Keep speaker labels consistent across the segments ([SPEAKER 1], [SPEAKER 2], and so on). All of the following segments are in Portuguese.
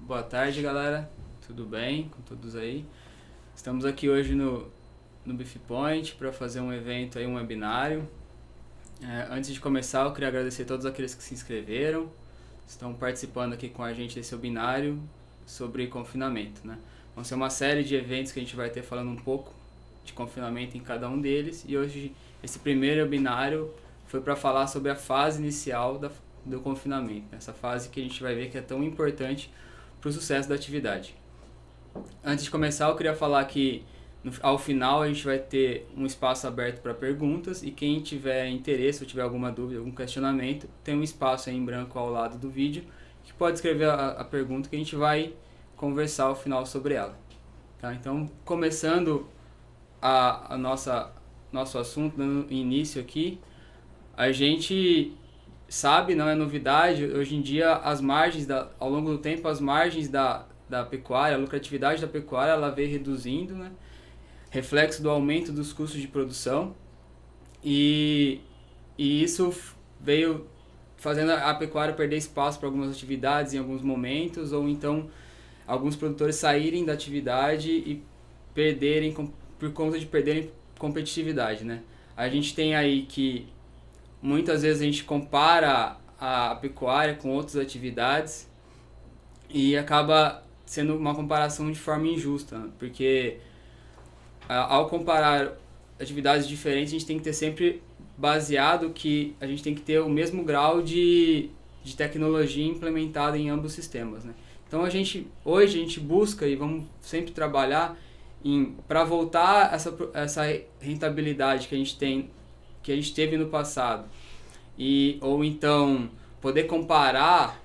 [SPEAKER 1] Boa tarde, galera. Tudo bem com todos aí? Estamos aqui hoje no Beef Point para fazer um evento aí, um webinário. Antes de começar, eu queria agradecer a todos aqueles que se inscreveram, estão participando aqui com a gente desse webinário sobre confinamento, né? Vão ser uma série de eventos que a gente vai ter falando um pouco de confinamento em cada um deles, e hoje esse primeiro webinário foi para falar sobre a fase inicial do confinamento, essa fase que a gente vai ver que é tão importante para o sucesso da atividade. Antes de começar, eu queria falar que ao final a gente vai ter um espaço aberto para perguntas, e quem tiver interesse ou tiver alguma dúvida, algum questionamento, tem um espaço aí em branco ao lado do vídeo que pode escrever a pergunta que a gente vai conversar ao final sobre ela. Tá? Então, começando nosso assunto, dando início aqui, a gente sabe, não é novidade, hoje em dia ao longo do tempo as margens da pecuária, a lucratividade da pecuária, ela vem reduzindo, né? Reflexo do aumento dos custos de produção, e isso veio fazendo a pecuária perder espaço para algumas atividades em alguns momentos, ou então alguns produtores saírem da atividade e por conta de perderem competitividade, né? A gente tem aí que muitas vezes a gente compara a pecuária com outras atividades e acaba sendo uma comparação de forma injusta, né? Porque ao comparar atividades diferentes, a gente tem que ter sempre baseado que a gente tem que ter o mesmo grau de tecnologia implementada em ambos os sistemas, né? Então hoje a gente busca e vamos sempre trabalhar para voltar essa rentabilidade que a gente tem, que a gente teve no passado, ou então poder comparar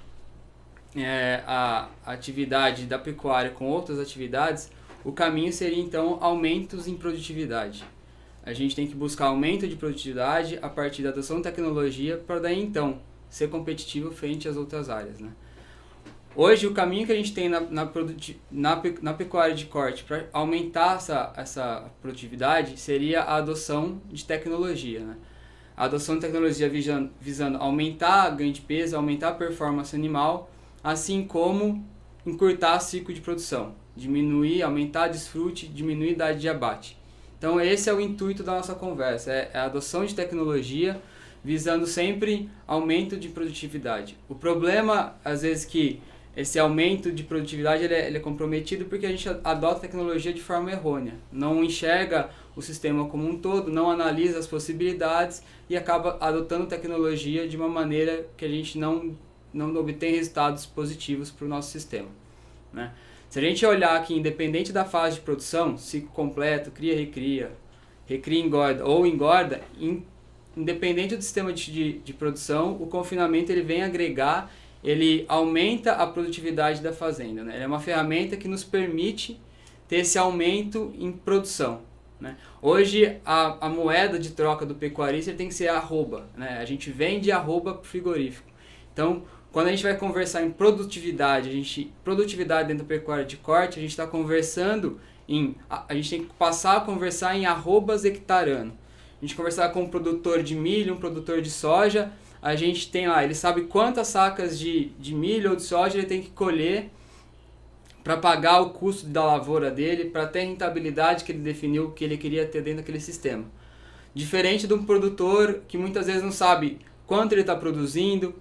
[SPEAKER 1] a atividade da pecuária com outras atividades. O caminho seria então aumentos em produtividade. A gente tem que buscar aumento de produtividade a partir da adoção de tecnologia para daí então ser competitivo frente às outras áreas, né? Hoje o caminho que a gente tem na pecuária de corte para aumentar essa produtividade seria a adoção de tecnologia, né? A adoção de tecnologia visando aumentar ganho de peso, aumentar a performance animal, assim como encurtar o ciclo de produção, aumentar a desfrute, diminuir a idade de abate. Então esse é o intuito da nossa conversa, é a adoção de tecnologia visando sempre aumento de produtividade. O problema, às vezes, que esse aumento de produtividade ele é comprometido porque a gente adota a tecnologia de forma errônea, não enxerga o sistema como um todo, não analisa as possibilidades e acaba adotando tecnologia de uma maneira que a gente não obtém resultados positivos para o nosso sistema, né? Se a gente olhar aqui, independente da fase de produção, ciclo completo, cria, recria, engorda ou engorda, independente do sistema de produção, o confinamento ele vem agregar, ele aumenta a produtividade da fazenda, né? Ele é uma ferramenta que nos permite ter esse aumento em produção, né? Hoje a moeda de troca do pecuarista tem que ser arroba, né? A gente vende arroba para o frigorífico. Então, quando a gente vai conversar em produtividade, produtividade dentro da pecuária de corte, a gente está conversando a gente tem que passar a conversar em arrobas hectare ano. A gente conversar com um produtor de milho, um produtor de soja, a gente tem lá, ele sabe quantas sacas de milho ou de soja ele tem que colher para pagar o custo da lavoura dele, para ter a rentabilidade que ele definiu que ele queria ter dentro daquele sistema. Diferente de um produtor que muitas vezes não sabe quanto ele está produzindo,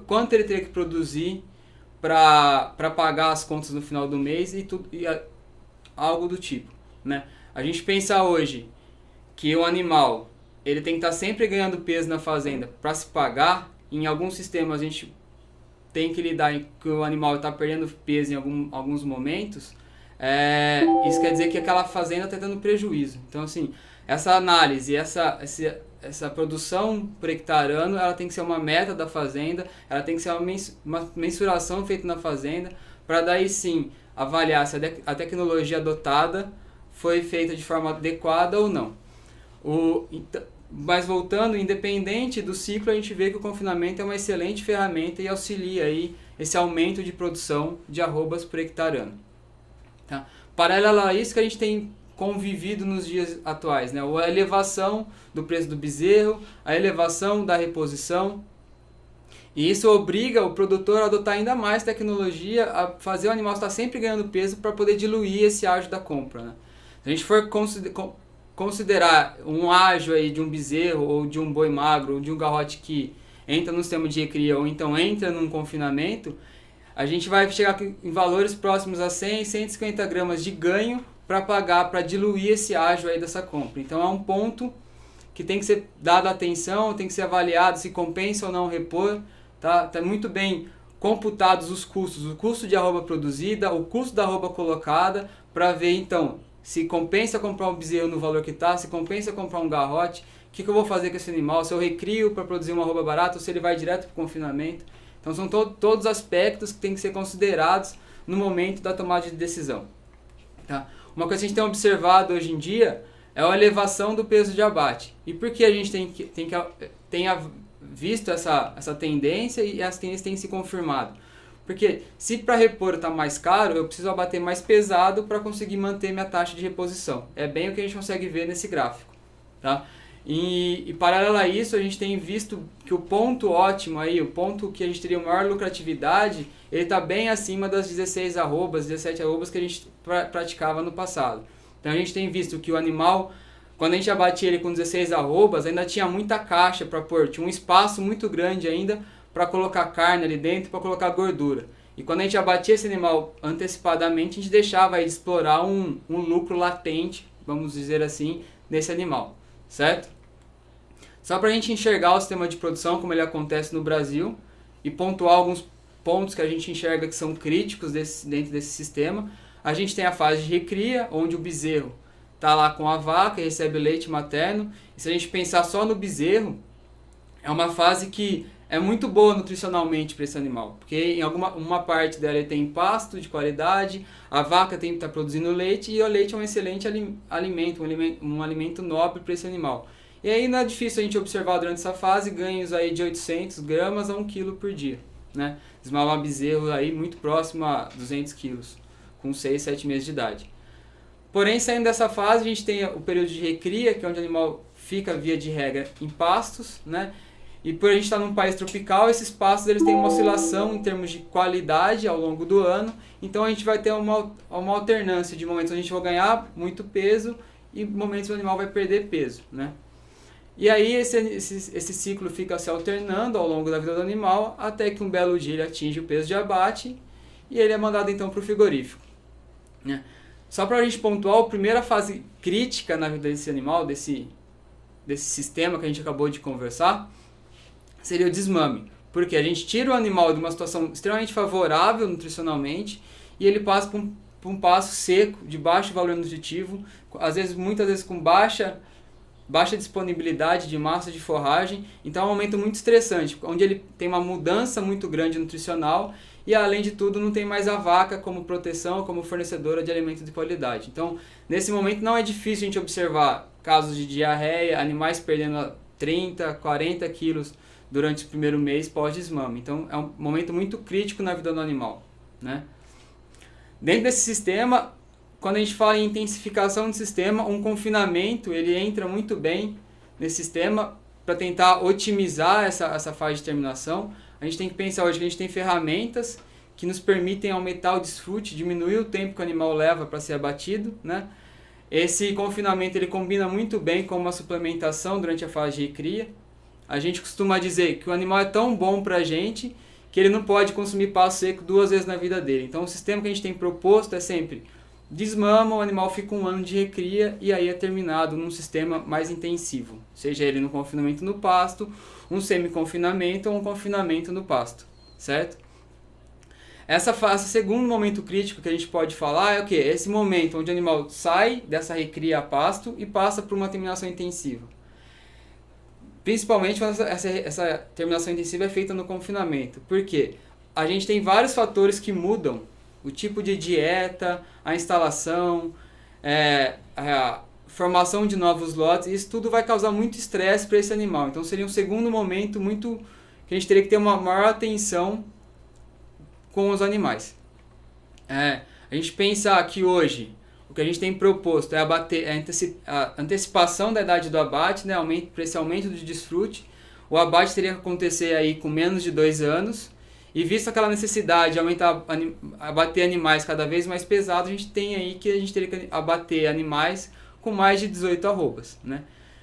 [SPEAKER 1] quanto ele teria que produzir para pagar as contas no final do mês algo do tipo, né? A gente pensa hoje que o animal ele tem que estar sempre ganhando peso na fazenda para se pagar. Em alguns sistemas a gente tem que lidar que o animal está perdendo peso em alguns momentos. Isso quer dizer que aquela fazenda está tendo prejuízo. Então, assim, essa análise, essa produção por hectare ano, ela tem que ser uma meta da fazenda, ela tem que ser uma mensuração feita na fazenda, para daí sim avaliar se a tecnologia adotada foi feita de forma adequada ou não. Mas voltando, independente do ciclo, a gente vê que o confinamento é uma excelente ferramenta e auxilia aí esse aumento de produção de arrobas por hectare ano. Tá? Paralelo a isso que a gente tem convivido nos dias atuais, né? A elevação do preço do bezerro, a elevação da reposição E isso obriga o produtor a adotar ainda mais tecnologia, a fazer o animal estar sempre ganhando peso para poder diluir esse ágio da compra, né? Se a gente for considerar um ágio aí de um bezerro, ou de um boi magro, ou de um garrote que entra no sistema de recria, ou então entra num confinamento, a gente vai chegar em valores próximos a 100, 150 gramas de ganho para pagar, para diluir esse ágio aí dessa compra. Então é um ponto que tem que ser dado atenção, tem que ser avaliado se compensa ou não repor. Tá muito bem computados os custos, o custo de arroba produzida, o custo da arroba colocada, para ver então se compensa comprar um bezerro no valor que está, se compensa comprar um garrote, o que eu vou fazer com esse animal, se eu recrio para produzir uma arroba barata ou se ele vai direto para o confinamento. Então são todos aspectos que têm que ser considerados no momento da tomada de decisão. Tá? Uma coisa que a gente tem observado hoje em dia é a elevação do peso de abate. E por que a gente tem visto essa tendência e as tendências têm se confirmado? Porque se para repor está mais caro, eu preciso abater mais pesado para conseguir manter minha taxa de reposição. É bem o que a gente consegue ver nesse gráfico. Tá? E paralelo a isso, a gente tem visto que o ponto ótimo aí, o ponto que a gente teria maior lucratividade, ele está bem acima das 16 arrobas, 17 arrobas que a gente praticava no passado. Então a gente tem visto que o animal, quando a gente abatia ele com 16 arrobas, ainda tinha muita caixa para pôr, tinha um espaço muito grande ainda para colocar carne ali dentro, para colocar gordura. E quando a gente abatia esse animal antecipadamente, a gente deixava aí de explorar um lucro latente, vamos dizer assim, nesse animal, certo? Só para a gente enxergar o sistema de produção, como ele acontece no Brasil, e pontuar alguns pontos que a gente enxerga que são críticos dentro desse sistema. A gente tem a fase de recria, onde o bezerro está lá com a vaca e recebe leite materno. E se a gente pensar só no bezerro, é uma fase que é muito boa nutricionalmente para esse animal, porque em uma parte dela ele tem pasto de qualidade, a vaca tem que estar produzindo leite e o leite é um excelente alimento, um alimento nobre para esse animal. E aí não é difícil a gente observar durante essa fase ganhos aí de 800 gramas a 1 kg por dia, né? Desmamar bezerro aí muito próximo a 200 quilos, com 6, 7 meses de idade. Porém, saindo dessa fase, a gente tem o período de recria, que é onde o animal fica, via de regra, em pastos, né? E por a gente estar num país tropical, esses pastos eles têm uma oscilação em termos de qualidade ao longo do ano. Então a gente vai ter uma alternância de momentos onde a gente vai ganhar muito peso e momentos onde o animal vai perder peso, né? E aí esse ciclo fica se alternando ao longo da vida do animal, até que um belo dia ele atinge o peso de abate e ele é mandado então para o frigorífico, né? Só para a gente pontuar, a primeira fase crítica na vida desse animal, desse sistema que a gente acabou de conversar, seria o desmame. Porque a gente tira o animal de uma situação extremamente favorável nutricionalmente e ele passa por um passo seco, de baixo valor nutritivo, muitas vezes com baixa disponibilidade de massa de forragem. Então é um momento muito estressante, onde ele tem uma mudança muito grande nutricional e além de tudo não tem mais a vaca como proteção, como fornecedora de alimento de qualidade. Então nesse momento não é difícil a gente observar casos de diarreia, animais perdendo 30, 40 quilos durante o primeiro mês pós-desmame. Então é um momento muito crítico na vida do animal, né? Dentro desse sistema, quando a gente fala em intensificação do sistema, um confinamento ele entra muito bem nesse sistema para tentar otimizar essa fase de terminação. A gente tem que pensar hoje que a gente tem ferramentas que nos permitem aumentar o desfrute, diminuir o tempo que o animal leva para ser abatido, né? Esse confinamento ele combina muito bem com uma suplementação durante a fase de recria. A gente costuma dizer que o animal é tão bom para a gente que ele não pode consumir pasto seco 2 vezes na vida dele. Então o sistema que a gente tem proposto é sempre desmama, o animal fica 1 ano de recria e aí é terminado num sistema mais intensivo. Seja ele no confinamento no pasto, um semi-confinamento ou um confinamento no pasto, certo? Essa fase, segundo momento crítico que a gente pode falar é o quê? Esse momento onde o animal sai dessa recria a pasto e passa por uma terminação intensiva. Principalmente quando essa terminação intensiva é feita no confinamento. Por quê? A gente tem vários fatores que mudam o tipo de dieta, a instalação, a formação de novos lotes, e isso tudo vai causar muito estresse para esse animal. Então seria um segundo momento que a gente teria que ter uma maior atenção com os animais. A gente pensa que hoje o que a gente tem proposto é a antecipação da idade do abate, né, para esse aumento de desfrute. o abate teria que acontecer aí com menos de 2 anos, e visto aquela necessidade de aumentar, abater animais cada vez mais pesados, a gente tem aí que a gente teria que abater animais com mais de 18 arrobas, né?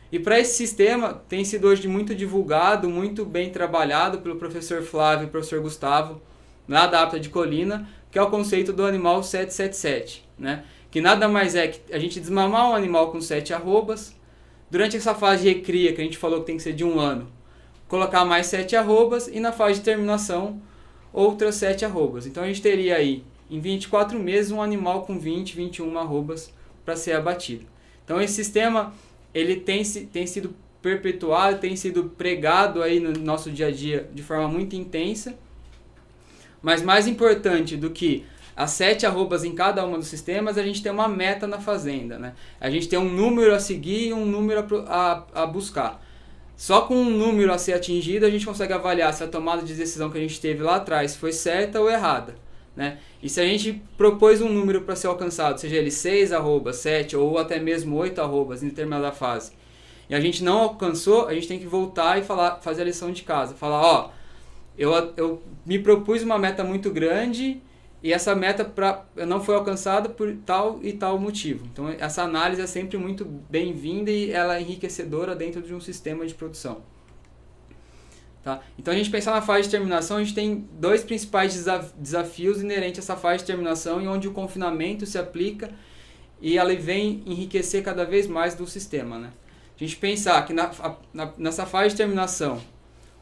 [SPEAKER 1] E para esse sistema tem sido hoje muito divulgado, muito bem trabalhado pelo professor Flávio e professor Gustavo, lá da APTA de Colina, que é o conceito do animal 777, né? Que nada mais é que a gente desmamar um animal com 7 arrobas, durante essa fase de recria, que a gente falou que tem que ser de 1 ano, colocar mais 7 arrobas, e na fase de terminação, outras 7 arrobas. Então a gente teria aí, em 24 meses, um animal com 20, 21 arrobas para ser abatido. Então esse sistema ele tem sido perpetuado, tem sido pregado aí no nosso dia a dia de forma muito intensa, mas mais importante do que as 7 arrobas em cada um dos sistemas, a gente tem uma meta na fazenda, né? A gente tem um número a seguir e um número a buscar. Só com um número a ser atingido, a gente consegue avaliar se a tomada de decisão que a gente teve lá atrás foi certa ou errada, né? E se a gente propôs um número para ser alcançado, seja ele 6 arrobas, 7 ou até mesmo 8 arrobas em determinada fase, e a gente não alcançou, a gente tem que voltar e fazer a lição de casa. Falar, ó, eu me propus uma meta muito grande e essa meta não foi alcançada por tal e tal motivo. Então essa análise é sempre muito bem-vinda e ela é enriquecedora dentro de um sistema de produção. Tá? Então a gente pensar na fase de terminação, a gente tem 2 principais desafios inerentes a essa fase de terminação, e onde o confinamento se aplica e ela vem enriquecer cada vez mais do sistema, né? A gente pensar que nessa fase de terminação,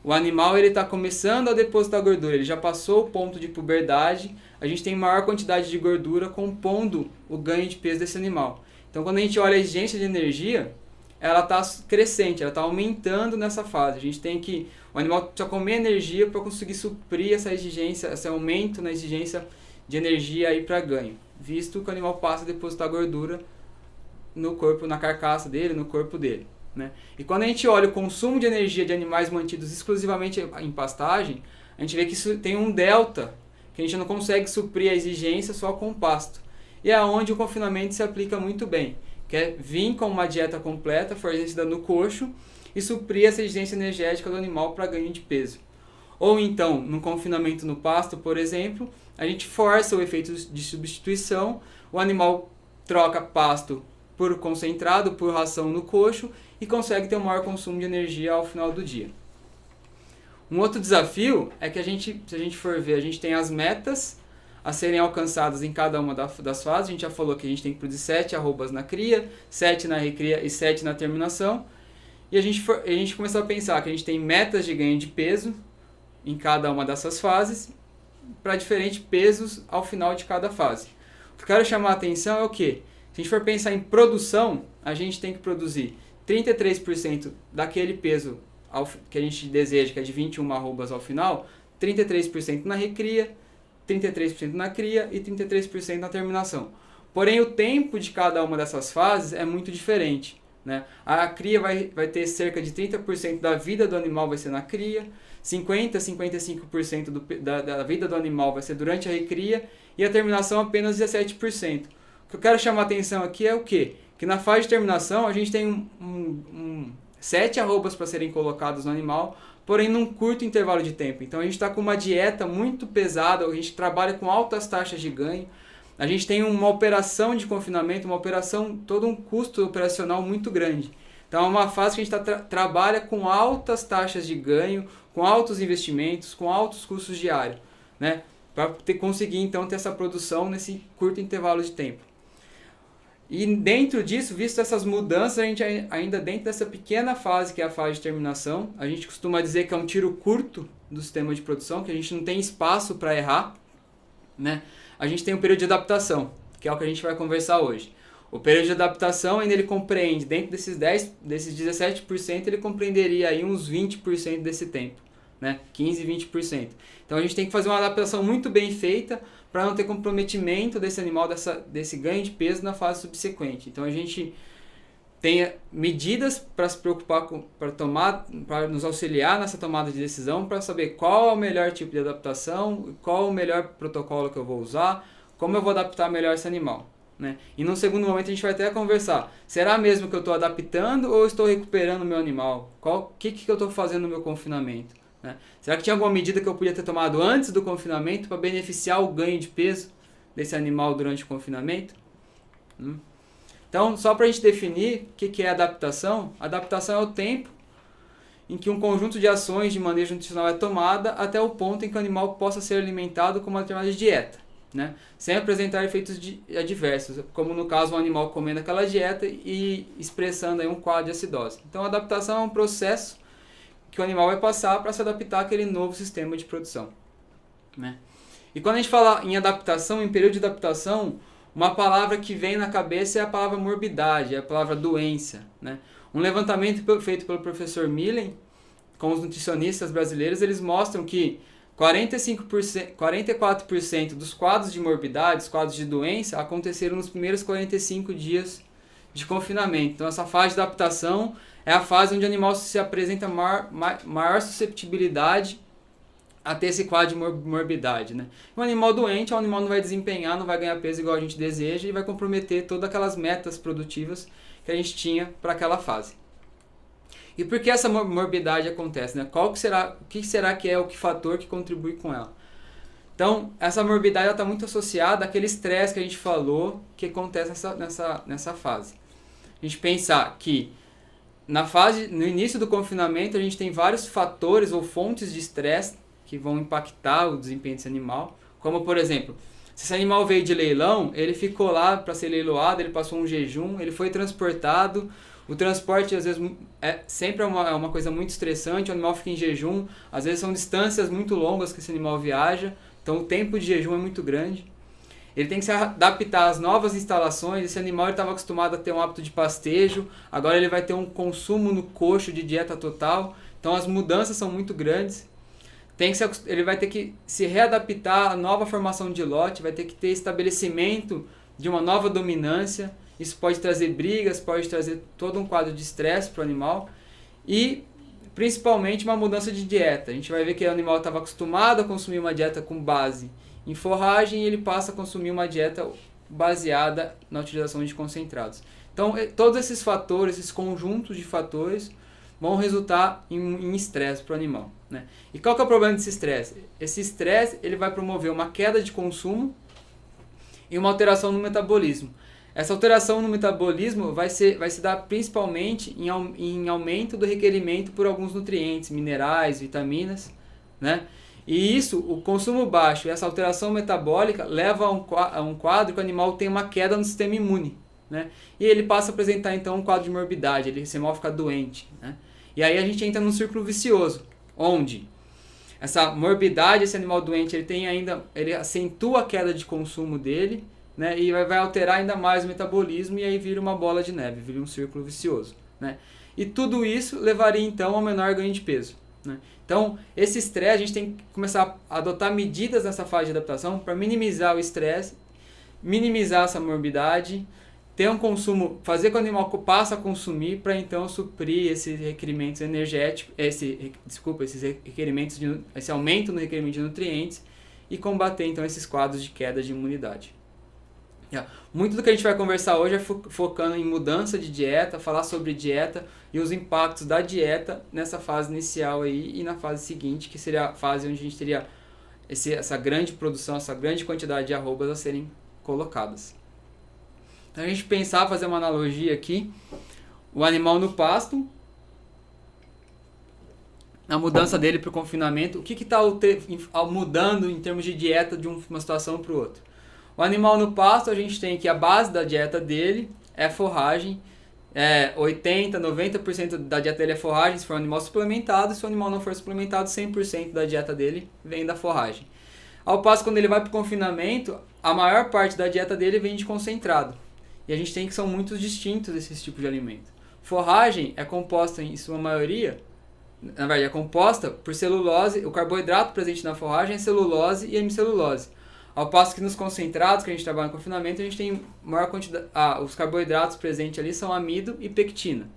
[SPEAKER 1] o animal está começando a depositar gordura, ele já passou o ponto de puberdade, a gente tem maior quantidade de gordura compondo o ganho de peso desse animal. Então quando a gente olha a exigência de energia, ela está crescente, ela está aumentando nessa fase. A gente tem que, o animal precisa comer energia para conseguir suprir essa exigência, esse aumento na exigência de energia aí para ganho, visto que o animal passa a depositar gordura no corpo, na carcaça dele, no corpo dele, né? E quando a gente olha o consumo de energia de animais mantidos exclusivamente em pastagem, a gente vê que isso tem um delta, que a gente não consegue suprir a exigência só com o pasto. E é onde o confinamento se aplica muito bem, que é vir com uma dieta completa, fornecida no coxo, e suprir essa exigência energética do animal para ganho de peso. Ou então, no confinamento no pasto, por exemplo, a gente força o efeito de substituição, o animal troca pasto por concentrado, por ração no coxo, e consegue ter um maior consumo de energia ao final do dia. Um outro desafio é que se a gente for ver, a gente tem as metas a serem alcançadas em cada uma das fases. A gente já falou que a gente tem que produzir 7 arrobas na cria, 7 na recria e 7 na terminação. E a gente começou a pensar que a gente tem metas de ganho de peso em cada uma dessas fases, para diferentes pesos ao final de cada fase. O que eu quero chamar a atenção é o quê? Se a gente for pensar em produção, a gente tem que produzir 33% daquele peso que a gente deseja, que é de 21 arrobas ao final, 33% na recria, 33% na cria e 33% na terminação. Porém, o tempo de cada uma dessas fases é muito diferente, né? A cria vai ter cerca de 30% da vida do animal vai ser na cria, 50-55% da vida do animal vai ser durante a recria, e a terminação apenas 17%. O que eu quero chamar a atenção aqui é o quê? Que na fase de terminação a gente tem 7 arrobas para serem colocados no animal, porém num curto intervalo de tempo. Então a gente está com uma dieta muito pesada, a gente trabalha com altas taxas de ganho, a gente tem uma operação de confinamento, todo um custo operacional muito grande. Então é uma fase que a gente trabalha com altas taxas de ganho, com altos investimentos, com altos custos diários, né? Para conseguir então ter essa produção nesse curto intervalo de tempo. E dentro disso, visto essas mudanças, a gente ainda dentro dessa pequena fase, que é a fase de terminação, a gente costuma dizer que é um tiro curto do sistema de produção, que a gente não tem espaço para errar, né? A gente tem um período de adaptação, que é o que a gente vai conversar hoje. O período de adaptação, ainda ele compreende, dentro desses 17%, ele compreenderia aí uns 20% desse tempo, né? 15, 20%. Então a gente tem que fazer uma adaptação muito bem feita para não ter comprometimento desse animal, desse ganho de peso na fase subsequente. Então a gente tem medidas para se preocupar para nos auxiliar nessa tomada de decisão, para saber qual é o melhor tipo de adaptação, qual é o melhor protocolo que eu vou usar, como eu vou adaptar melhor esse animal, né? E num segundo momento a gente vai até conversar, será mesmo que eu estou adaptando ou estou recuperando o meu animal? O que eu estou fazendo no meu confinamento? Né? Será que tinha alguma medida que eu podia ter tomado antes do confinamento para beneficiar o ganho de peso desse animal durante o confinamento? Então, só para a gente definir o que é adaptação é o tempo em que um conjunto de ações de manejo nutricional é tomada até o ponto em que o animal possa ser alimentado com uma determinada dieta, né? Sem apresentar efeitos adversos, como no caso o animal comendo aquela dieta e expressando aí um quadro de acidose. Então a adaptação é um processo que o animal vai passar para se adaptar àquele novo sistema de produção, né? E quando a gente fala em adaptação, em período de adaptação, uma palavra que vem na cabeça é a palavra morbidade, é a palavra doença, né? Um levantamento feito pelo professor Millen com os nutricionistas brasileiros, eles mostram que 44% dos quadros de morbidade, os quadros de doença, aconteceram nos primeiros 45 dias de confinamento. Então essa fase de adaptação é a fase onde o animal se apresenta maior susceptibilidade a ter esse quadro de morbidade, né? Um animal doente, o animal não vai desempenhar, não vai ganhar peso igual a gente deseja e vai comprometer todas aquelas metas produtivas que a gente tinha para aquela fase. E por que essa morbidade acontece, né? O que será que é o fator que contribui com ela? Então, essa morbidade está muito associada àquele estresse que a gente falou que acontece nessa fase. A gente pensar que no início do confinamento a gente tem vários fatores ou fontes de estresse que vão impactar o desempenho desse animal, como por exemplo, se esse animal veio de leilão, ele ficou lá para ser leiloado, ele passou um jejum, ele foi transportado. O transporte, às vezes, sempre é uma coisa muito estressante, o animal fica em jejum, às vezes são distâncias muito longas que esse animal viaja, então o tempo de jejum é muito grande. Ele tem que se adaptar às novas instalações, esse animal estava acostumado a ter um hábito de pastejo, agora ele vai ter um consumo no coxo de dieta total, então as mudanças são muito grandes. Ele vai ter que se readaptar à nova formação de lote, vai ter que ter estabelecimento de uma nova dominância. Isso pode trazer brigas, pode trazer todo um quadro de estresse para o animal e principalmente uma mudança de dieta. A gente vai ver que o animal estava acostumado a consumir uma dieta com base em forragem e ele passa a consumir uma dieta baseada na utilização de concentrados. Então, todos esses fatores, esses conjuntos de fatores vão resultar em estresse para o animal, né? E qual que é o problema desse estresse? Esse estresse ele vai promover uma queda de consumo e uma alteração no metabolismo. Essa alteração no metabolismo vai se dar principalmente em aumento do requerimento por alguns nutrientes, minerais, vitaminas, né? E isso, o consumo baixo e essa alteração metabólica leva a um quadro que o animal tem uma queda no sistema imune, né? E ele passa a apresentar então um quadro de morbidade, esse animal fica doente, né? E aí a gente entra num círculo vicioso, onde essa morbidade, esse animal doente, ele acentua a queda de consumo dele, né? E vai alterar ainda mais o metabolismo e aí vira uma bola de neve, vira um círculo vicioso, né? E tudo isso levaria então ao menor ganho de peso, né? Então, esse estresse, a gente tem que começar a adotar medidas nessa fase de adaptação para minimizar o estresse, minimizar essa morbidade, ter um consumo, fazer com que o animal passe a consumir para então suprir esses requerimentos energéticos, esse aumento no requerimento de nutrientes e combater então esses quadros de queda de imunidade. Muito do que a gente vai conversar hoje é focando em mudança de dieta, falar sobre dieta e os impactos da dieta nessa fase inicial aí e na fase seguinte, que seria a fase onde a gente teria essa grande produção, essa grande quantidade de arrobas a serem colocadas. Então a gente pensar, fazer uma analogia aqui, o animal no pasto, a mudança dele para o confinamento, o que está mudando em termos de dieta de uma situação para o outro? O animal no pasto, a gente tem que a base da dieta dele é forragem, 80%, 90% da dieta dele é forragem, se for um animal suplementado, se o animal não for suplementado, 100% da dieta dele vem da forragem. Ao passo, quando ele vai para o confinamento, a maior parte da dieta dele vem de concentrado. E a gente tem que são muito distintos esses tipos de alimento. Forragem é composta, em sua maioria, na verdade, é composta por celulose, o carboidrato presente na forragem é celulose e hemicelulose. Ao passo que nos concentrados, que a gente trabalha no confinamento, a gente tem maior quantidade, os carboidratos presentes ali são amido e pectina,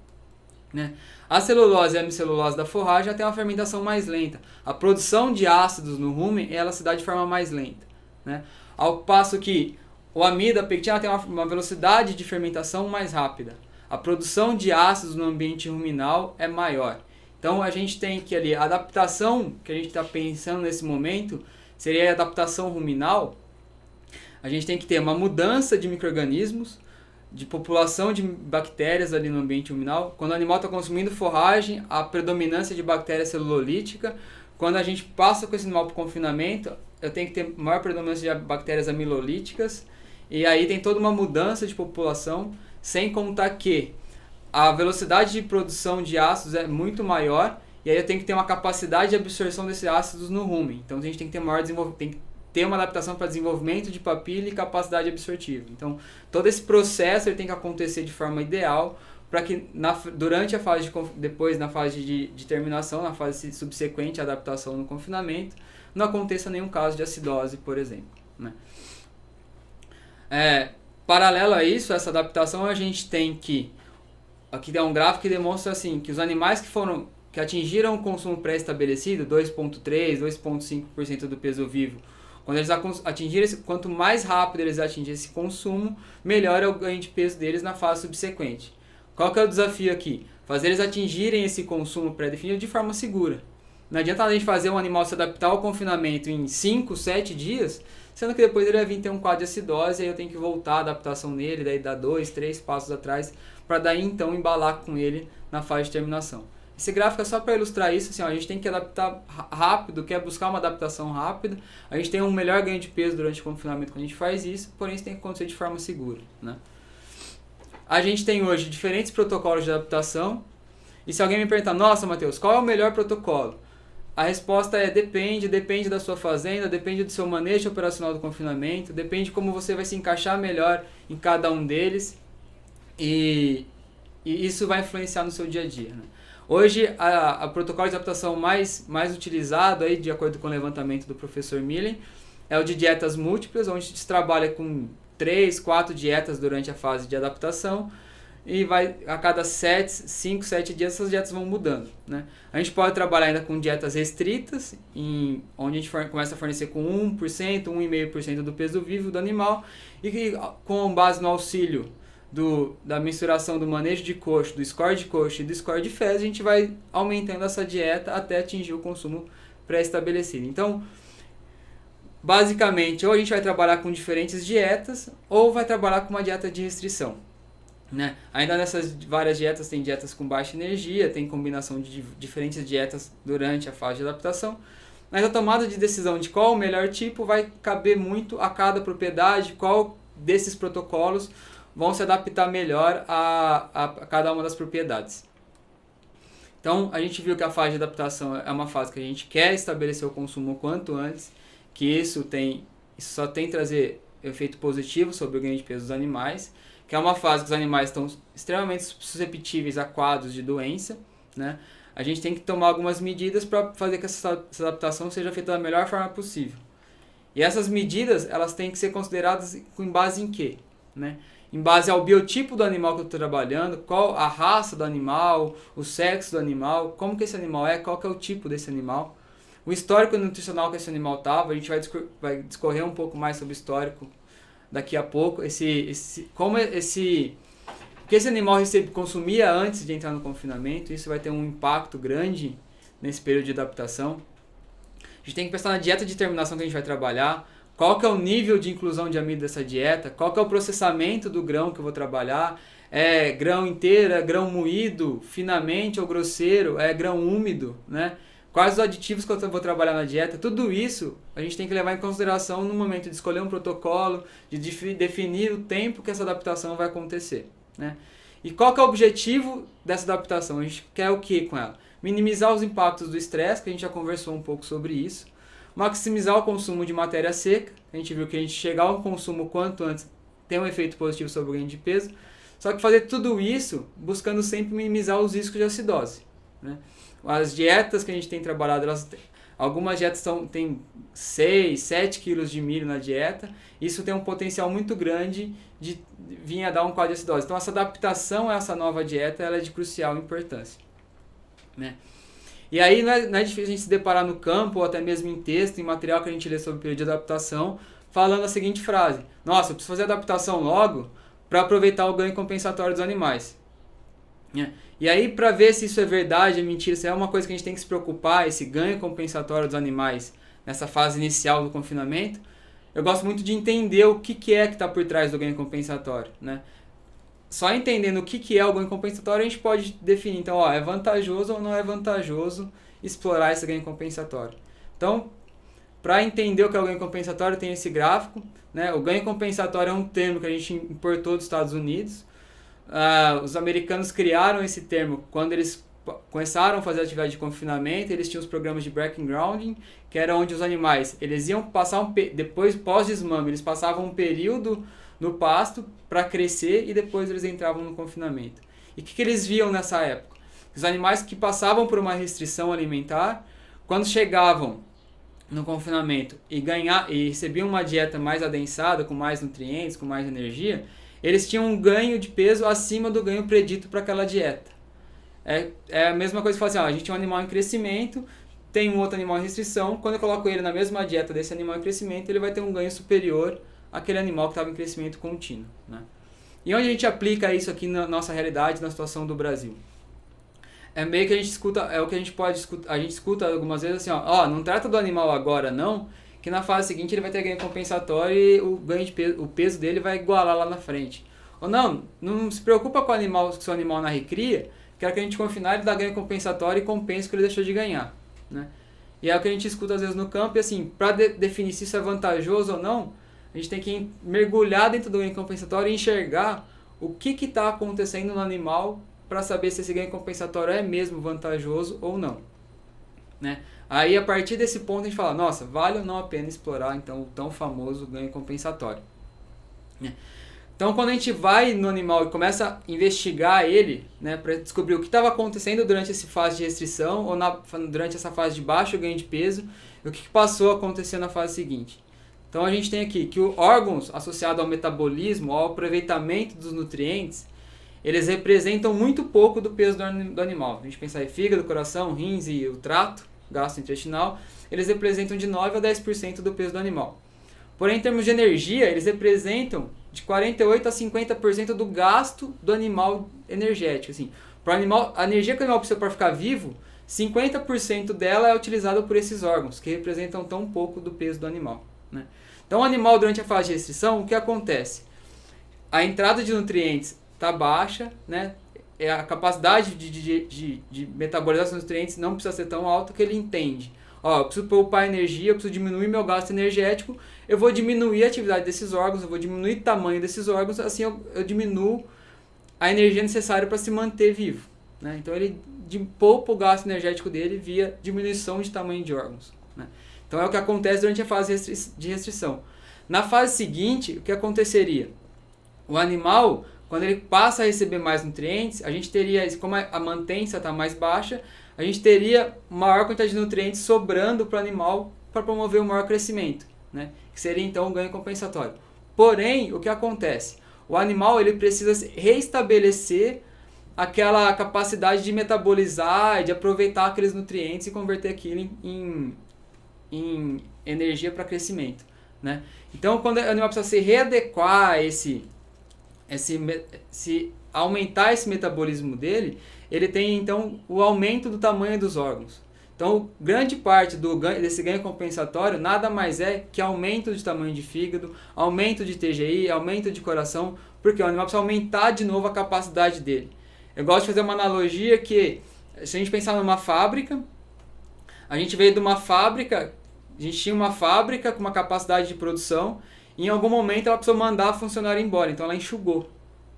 [SPEAKER 1] né? A celulose e a hemicelulose da forragem já tem uma fermentação mais lenta. A produção de ácidos no rumen, ela se dá de forma mais lenta, né? Ao passo que o amido, a pectina, tem uma velocidade de fermentação mais rápida. A produção de ácidos no ambiente ruminal é maior. Então a gente tem que ali, a adaptação que a gente está pensando nesse momento seria a adaptação ruminal. A gente tem que ter uma mudança de micro-organismos, de população de bactérias ali no ambiente ruminal. Quando o animal está consumindo forragem, a predominância de bactéria celulolítica. Quando a gente passa com esse animal para o confinamento, eu tenho que ter maior predominância de bactérias amilolíticas. E aí tem toda uma mudança de população, sem contar que a velocidade de produção de ácidos é muito maior, e aí eu tenho que ter uma capacidade de absorção desses ácidos no rumen. Então a gente tem que ter maior tem que ter uma adaptação para desenvolvimento de papila e capacidade absortiva. Então todo esse processo ele tem que acontecer de forma ideal para que durante a fase depois na fase de terminação, na fase subsequente à adaptação no confinamento, não aconteça nenhum caso de acidose, por exemplo, né? Paralelo a isso, essa adaptação, a gente tem que... Aqui tem um gráfico que demonstra assim, que os animais que atingiram o consumo pré-estabelecido, 2,3%, 2,5% do peso vivo, quando eles atingirem quanto mais rápido eles atingirem esse consumo, melhor é o ganho de peso deles na fase subsequente. Qual que é o desafio aqui? Fazer eles atingirem esse consumo pré-definido de forma segura. Não adianta a gente fazer um animal se adaptar ao confinamento em 5, 7 dias, sendo que depois ele vai vir ter um quadro de acidose, e aí eu tenho que voltar a adaptação nele, daí dar 2, 3 passos atrás, para daí então embalar com ele na fase de terminação. Esse gráfico é só para ilustrar isso, assim, ó, a gente tem que adaptar rápido, quer buscar uma adaptação rápida, a gente tem um melhor ganho de peso durante o confinamento quando a gente faz isso, porém isso tem que acontecer de forma segura, né? A gente tem hoje diferentes protocolos de adaptação, e se alguém me perguntar, nossa Matheus, qual é o melhor protocolo? A resposta é depende da sua fazenda, depende do seu manejo operacional do confinamento, depende de como você vai se encaixar melhor em cada um deles, e isso vai influenciar no seu dia a dia, né? Hoje, a protocolo de adaptação mais utilizado, aí, de acordo com o levantamento do professor Millen, é o de dietas múltiplas, onde se trabalha com 3, 4 dietas durante a fase de adaptação, e vai a cada 5, 7 dias essas dietas vão mudando, né? A gente pode trabalhar ainda com dietas restritas, onde a gente começa a fornecer com 1%, 1,5% do peso vivo do animal, e com base no auxílio da mensuração do manejo de coxo, do score de coxo e do score de fezes, a gente vai aumentando essa dieta até atingir o consumo pré-estabelecido. Então, basicamente, ou a gente vai trabalhar com diferentes dietas, ou vai trabalhar com uma dieta de restrição, né? Ainda nessas várias dietas, tem dietas com baixa energia, tem combinação de diferentes dietas durante a fase de adaptação, mas a tomada de decisão de qual o melhor tipo vai caber muito a cada propriedade, qual desses protocolos vão se adaptar melhor a cada uma das propriedades. Então, a gente viu que a fase de adaptação é uma fase que a gente quer estabelecer o consumo o quanto antes, que isso só tem trazer efeito positivo sobre o ganho de peso dos animais, que é uma fase que os animais estão extremamente susceptíveis a quadros de doença, né? A gente tem que tomar algumas medidas para fazer que essa adaptação seja feita da melhor forma possível. E essas medidas, elas têm que ser consideradas com base em quê, né? Em base ao biotipo do animal que eu estou trabalhando, qual a raça do animal, o sexo do animal, como que esse animal é, qual que é o tipo desse animal, o histórico nutricional que esse animal estava. A gente vai discorrer um pouco mais sobre o histórico daqui a pouco, o que esse animal consumia antes de entrar no confinamento. Isso vai ter um impacto grande nesse período de adaptação. A gente tem que pensar na dieta de terminação que a gente vai trabalhar, qual que é o nível de inclusão de amido dessa dieta, qual que é o processamento do grão que eu vou trabalhar, é grão inteiro, é grão moído, finamente ou grosseiro, é grão úmido, né? Quais os aditivos que eu vou trabalhar na dieta, tudo isso a gente tem que levar em consideração no momento de escolher um protocolo, de definir o tempo que essa adaptação vai acontecer, né? E qual que é o objetivo dessa adaptação? A gente quer o que com ela? Minimizar os impactos do estresse, que a gente já conversou um pouco sobre isso, maximizar o consumo de matéria seca. A gente viu que a gente chegar ao consumo quanto antes tem um efeito positivo sobre o ganho de peso, só que fazer tudo isso buscando sempre minimizar os riscos de acidose, né? As dietas que a gente tem trabalhado, algumas dietas têm 6, 7 quilos de milho na dieta. Isso tem um potencial muito grande de vir a dar um quadro de acidose. Então essa adaptação a essa nova dieta ela é de crucial importância, né? E aí não é difícil a gente se deparar no campo, ou até mesmo em texto, em material que a gente lê sobre o período de adaptação, falando a seguinte frase: nossa, eu preciso fazer adaptação logo para aproveitar o ganho compensatório dos animais. E aí, para ver se isso é verdade, é mentira, se é uma coisa que a gente tem que se preocupar, esse ganho compensatório dos animais nessa fase inicial do confinamento, eu gosto muito de entender o que é que está por trás do ganho compensatório, né? Só entendendo o que é o ganho compensatório, a gente pode definir, então, é vantajoso ou não é vantajoso explorar esse ganho compensatório. Então, para entender o que é o ganho compensatório, tem esse gráfico, né? O ganho compensatório é um termo que a gente importou dos Estados Unidos. Os americanos criaram esse termo quando eles começaram a fazer atividade de confinamento. Eles tinham os programas de breaking grounding, que era onde os animais eles iam passar depois, pós-desmame, eles passavam um período no pasto para crescer e depois eles entravam no confinamento. E o que eles viam nessa época? Os animais que passavam por uma restrição alimentar, quando chegavam no confinamento e recebiam uma dieta mais adensada, com mais nutrientes, com mais energia, eles tinham um ganho de peso acima do ganho predito para aquela dieta. É a mesma coisa que falar assim, a gente tem um animal em crescimento, tem um outro animal em restrição, quando eu coloco ele na mesma dieta desse animal em crescimento, ele vai ter um ganho superior àquele animal que estava em crescimento contínuo, né? E onde a gente aplica isso aqui na nossa realidade, na situação do Brasil? É meio que a gente escuta, é o que a gente pode escutar, a gente escuta algumas vezes assim, não trata do animal agora não, que na fase seguinte ele vai ter ganho compensatório e o peso dele vai igualar lá na frente. Ou não se preocupa com o seu animal na recria, que a hora que a gente confinar ele dá ganho compensatório e compensa o que ele deixou de ganhar, né? E é o que a gente escuta às vezes no campo, e assim, para definir se isso é vantajoso ou não, a gente tem que mergulhar dentro do ganho compensatório e enxergar o que está acontecendo no animal para saber se esse ganho compensatório é mesmo vantajoso ou não, né? Aí a partir desse ponto a gente fala, nossa, vale ou não a pena explorar então o tão famoso ganho compensatório, né? Então quando a gente vai no animal e começa a investigar ele, né, para descobrir o que estava acontecendo durante essa fase de restrição ou durante essa fase de baixo ganho de peso, e o que passou a acontecer na fase seguinte. Então a gente tem aqui que os órgãos associados ao metabolismo, ao aproveitamento dos nutrientes, eles representam muito pouco do peso do animal. A gente pensar em fígado, coração, rins e o trato gastrointestinal, eles representam de 9 a 10% do peso do animal. Porém, em termos de energia, eles representam de 48 a 50% do gasto do animal energético. Assim, a energia que o animal precisa para ficar vivo, 50% dela é utilizada por esses órgãos, que representam tão pouco do peso do animal, né? Então, o animal, durante a fase de restrição, o que acontece? A entrada de nutrientes está baixa, né? A capacidade de metabolizar os nutrientes não precisa ser tão alta, que ele entende. Eu preciso poupar energia, eu preciso diminuir meu gasto energético, eu vou diminuir a atividade desses órgãos, eu vou diminuir o tamanho desses órgãos, assim eu diminuo a energia necessária para se manter vivo, né? Então ele poupa o gasto energético dele via diminuição de tamanho de órgãos, né? Então é o que acontece durante a fase de restrição. Na fase seguinte, o que aconteceria? O animal, quando ele passa a receber mais nutrientes, a gente teria, como a mantência está mais baixa, a gente teria maior quantidade de nutrientes sobrando para o animal para promover o maior crescimento, né? Que seria então um ganho compensatório. Porém, o que acontece? O animal ele precisa reestabelecer aquela capacidade de metabolizar, de aproveitar aqueles nutrientes e converter aquilo em energia para crescimento, né? Então, quando o animal precisa se readequar a aumentar esse metabolismo dele, ele tem então o aumento do tamanho dos órgãos. Então, grande parte desse ganho compensatório nada mais é que aumento de tamanho de fígado, aumento de TGI, aumento de coração, porque o animal precisa aumentar de novo a capacidade dele. Eu gosto de fazer uma analogia que, se a gente pensar numa fábrica, a gente veio de uma fábrica, a gente tinha uma fábrica com uma capacidade de produção, e em algum momento ela precisou mandar a funcionária embora, então ela enxugou,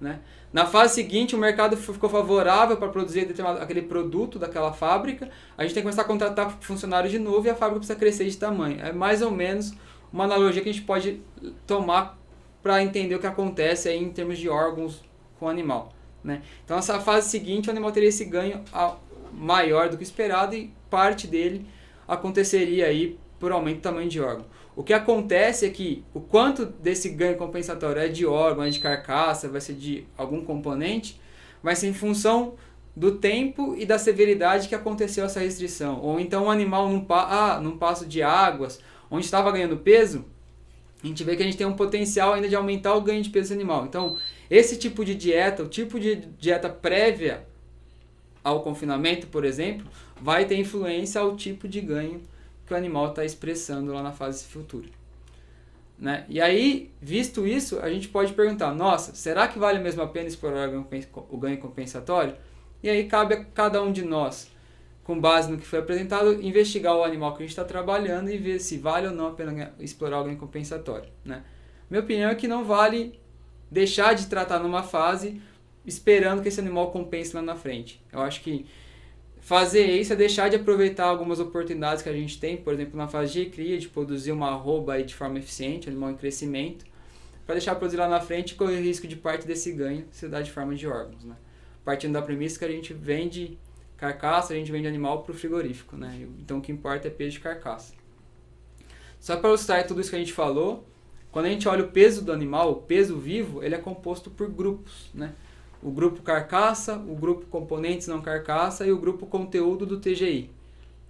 [SPEAKER 1] né? Na fase seguinte, o mercado ficou favorável para produzir aquele produto daquela fábrica, a gente tem que começar a contratar funcionários de novo e a fábrica precisa crescer de tamanho. É mais ou menos uma analogia que a gente pode tomar para entender o que acontece aí em termos de órgãos com o animal, né? Então, essa fase seguinte, o animal teria esse ganho maior do que esperado e parte dele aconteceria aí por aumento do tamanho de órgão. O que acontece é que o quanto desse ganho compensatório é de órgão, é de carcaça, vai ser de algum componente, vai ser em função do tempo e da severidade que aconteceu essa restrição. Ou então o animal num passo de águas, onde estava ganhando peso, a gente vê que a gente tem um potencial ainda de aumentar o ganho de peso animal. Então, esse tipo de dieta, o tipo de dieta prévia ao confinamento, por exemplo, vai ter influência ao tipo de ganho que o animal está expressando lá na fase futura. Né? E aí, visto isso, a gente pode perguntar, nossa, será que vale mesmo a pena explorar o ganho compensatório? E aí cabe a cada um de nós, com base no que foi apresentado, investigar o animal que a gente está trabalhando e ver se vale ou não a pena explorar o ganho compensatório. Né? Minha opinião é que não vale deixar de tratar numa fase esperando que esse animal compense lá na frente. Eu acho que fazer isso é deixar de aproveitar algumas oportunidades que a gente tem, por exemplo, na fase de cria, de produzir uma arroba aí de forma eficiente, um animal em crescimento, para deixar produzir lá na frente e correr o risco de parte desse ganho se dar de forma de órgãos. Né? Partindo da premissa que a gente vende carcaça, a gente vende animal para o frigorífico. Né? Então o que importa é peso de carcaça. Só para ilustrar tudo isso que a gente falou, quando a gente olha o peso do animal, o peso vivo, ele é composto por grupos, né? O grupo carcaça, o grupo componentes não carcaça e o grupo conteúdo do TGI.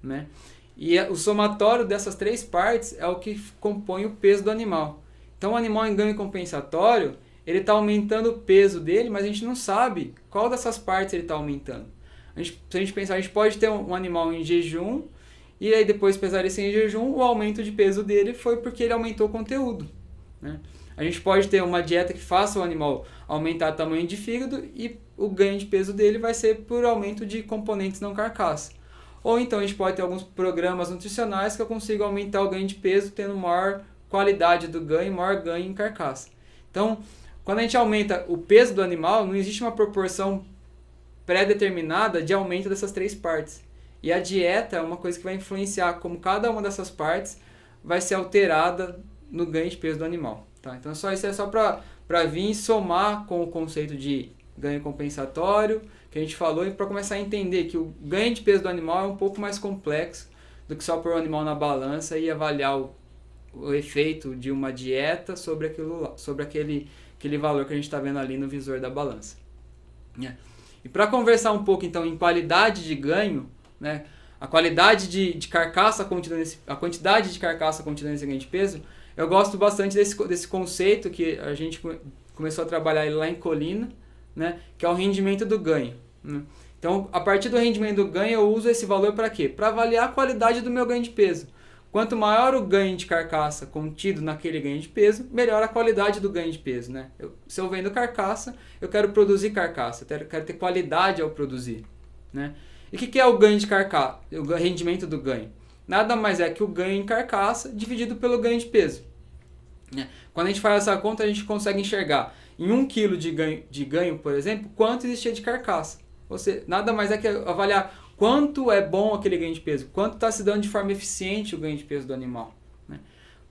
[SPEAKER 1] Né? E o somatório dessas três partes é o que compõe o peso do animal. Então o animal em ganho compensatório, ele está aumentando o peso dele, mas a gente não sabe qual dessas partes ele está aumentando. Se a gente pensar, a gente pode ter um animal em jejum e aí depois pesar ele sem jejum, o aumento de peso dele foi porque ele aumentou o conteúdo. Né? A gente pode ter uma dieta que faça o animal aumentar o tamanho de fígado e o ganho de peso dele vai ser por aumento de componentes não carcaça. Ou então a gente pode ter alguns programas nutricionais que eu consigo aumentar o ganho de peso tendo maior qualidade do ganho, maior ganho em carcaça. Então, quando a gente aumenta o peso do animal, não existe uma proporção pré-determinada de aumento dessas três partes. E a dieta é uma coisa que vai influenciar como cada uma dessas partes vai ser alterada no ganho de peso do animal. Tá? Então isso é só para vir somar com o conceito de ganho compensatório que a gente falou e para começar a entender que o ganho de peso do animal é um pouco mais complexo do que só pôr o animal na balança e avaliar o efeito de uma dieta sobre aquele valor que a gente está vendo ali no visor da balança. E para conversar um pouco então em qualidade de ganho, né, a qualidade de carcaça contida a quantidade de carcaça contida nesse ganho de peso, eu gosto bastante desse conceito que a gente começou a trabalhar lá em Colina, né, que é o rendimento do ganho. Né? Então, a partir do rendimento do ganho, eu uso esse valor para quê? Para avaliar a qualidade do meu ganho de peso. Quanto maior o ganho de carcaça contido naquele ganho de peso, melhor a qualidade do ganho de peso. Né? Se eu vendo carcaça, eu quero produzir carcaça, eu quero ter qualidade ao produzir. Né? E o que é o ganho de carcaça? O rendimento do ganho? Nada mais é que o ganho em carcaça dividido pelo ganho de peso. Quando a gente faz essa conta, a gente consegue enxergar em 1 kg de ganho, por exemplo, quanto existia de carcaça. Ou seja, nada mais é que avaliar quanto é bom aquele ganho de peso, quanto está se dando de forma eficiente o ganho de peso do animal.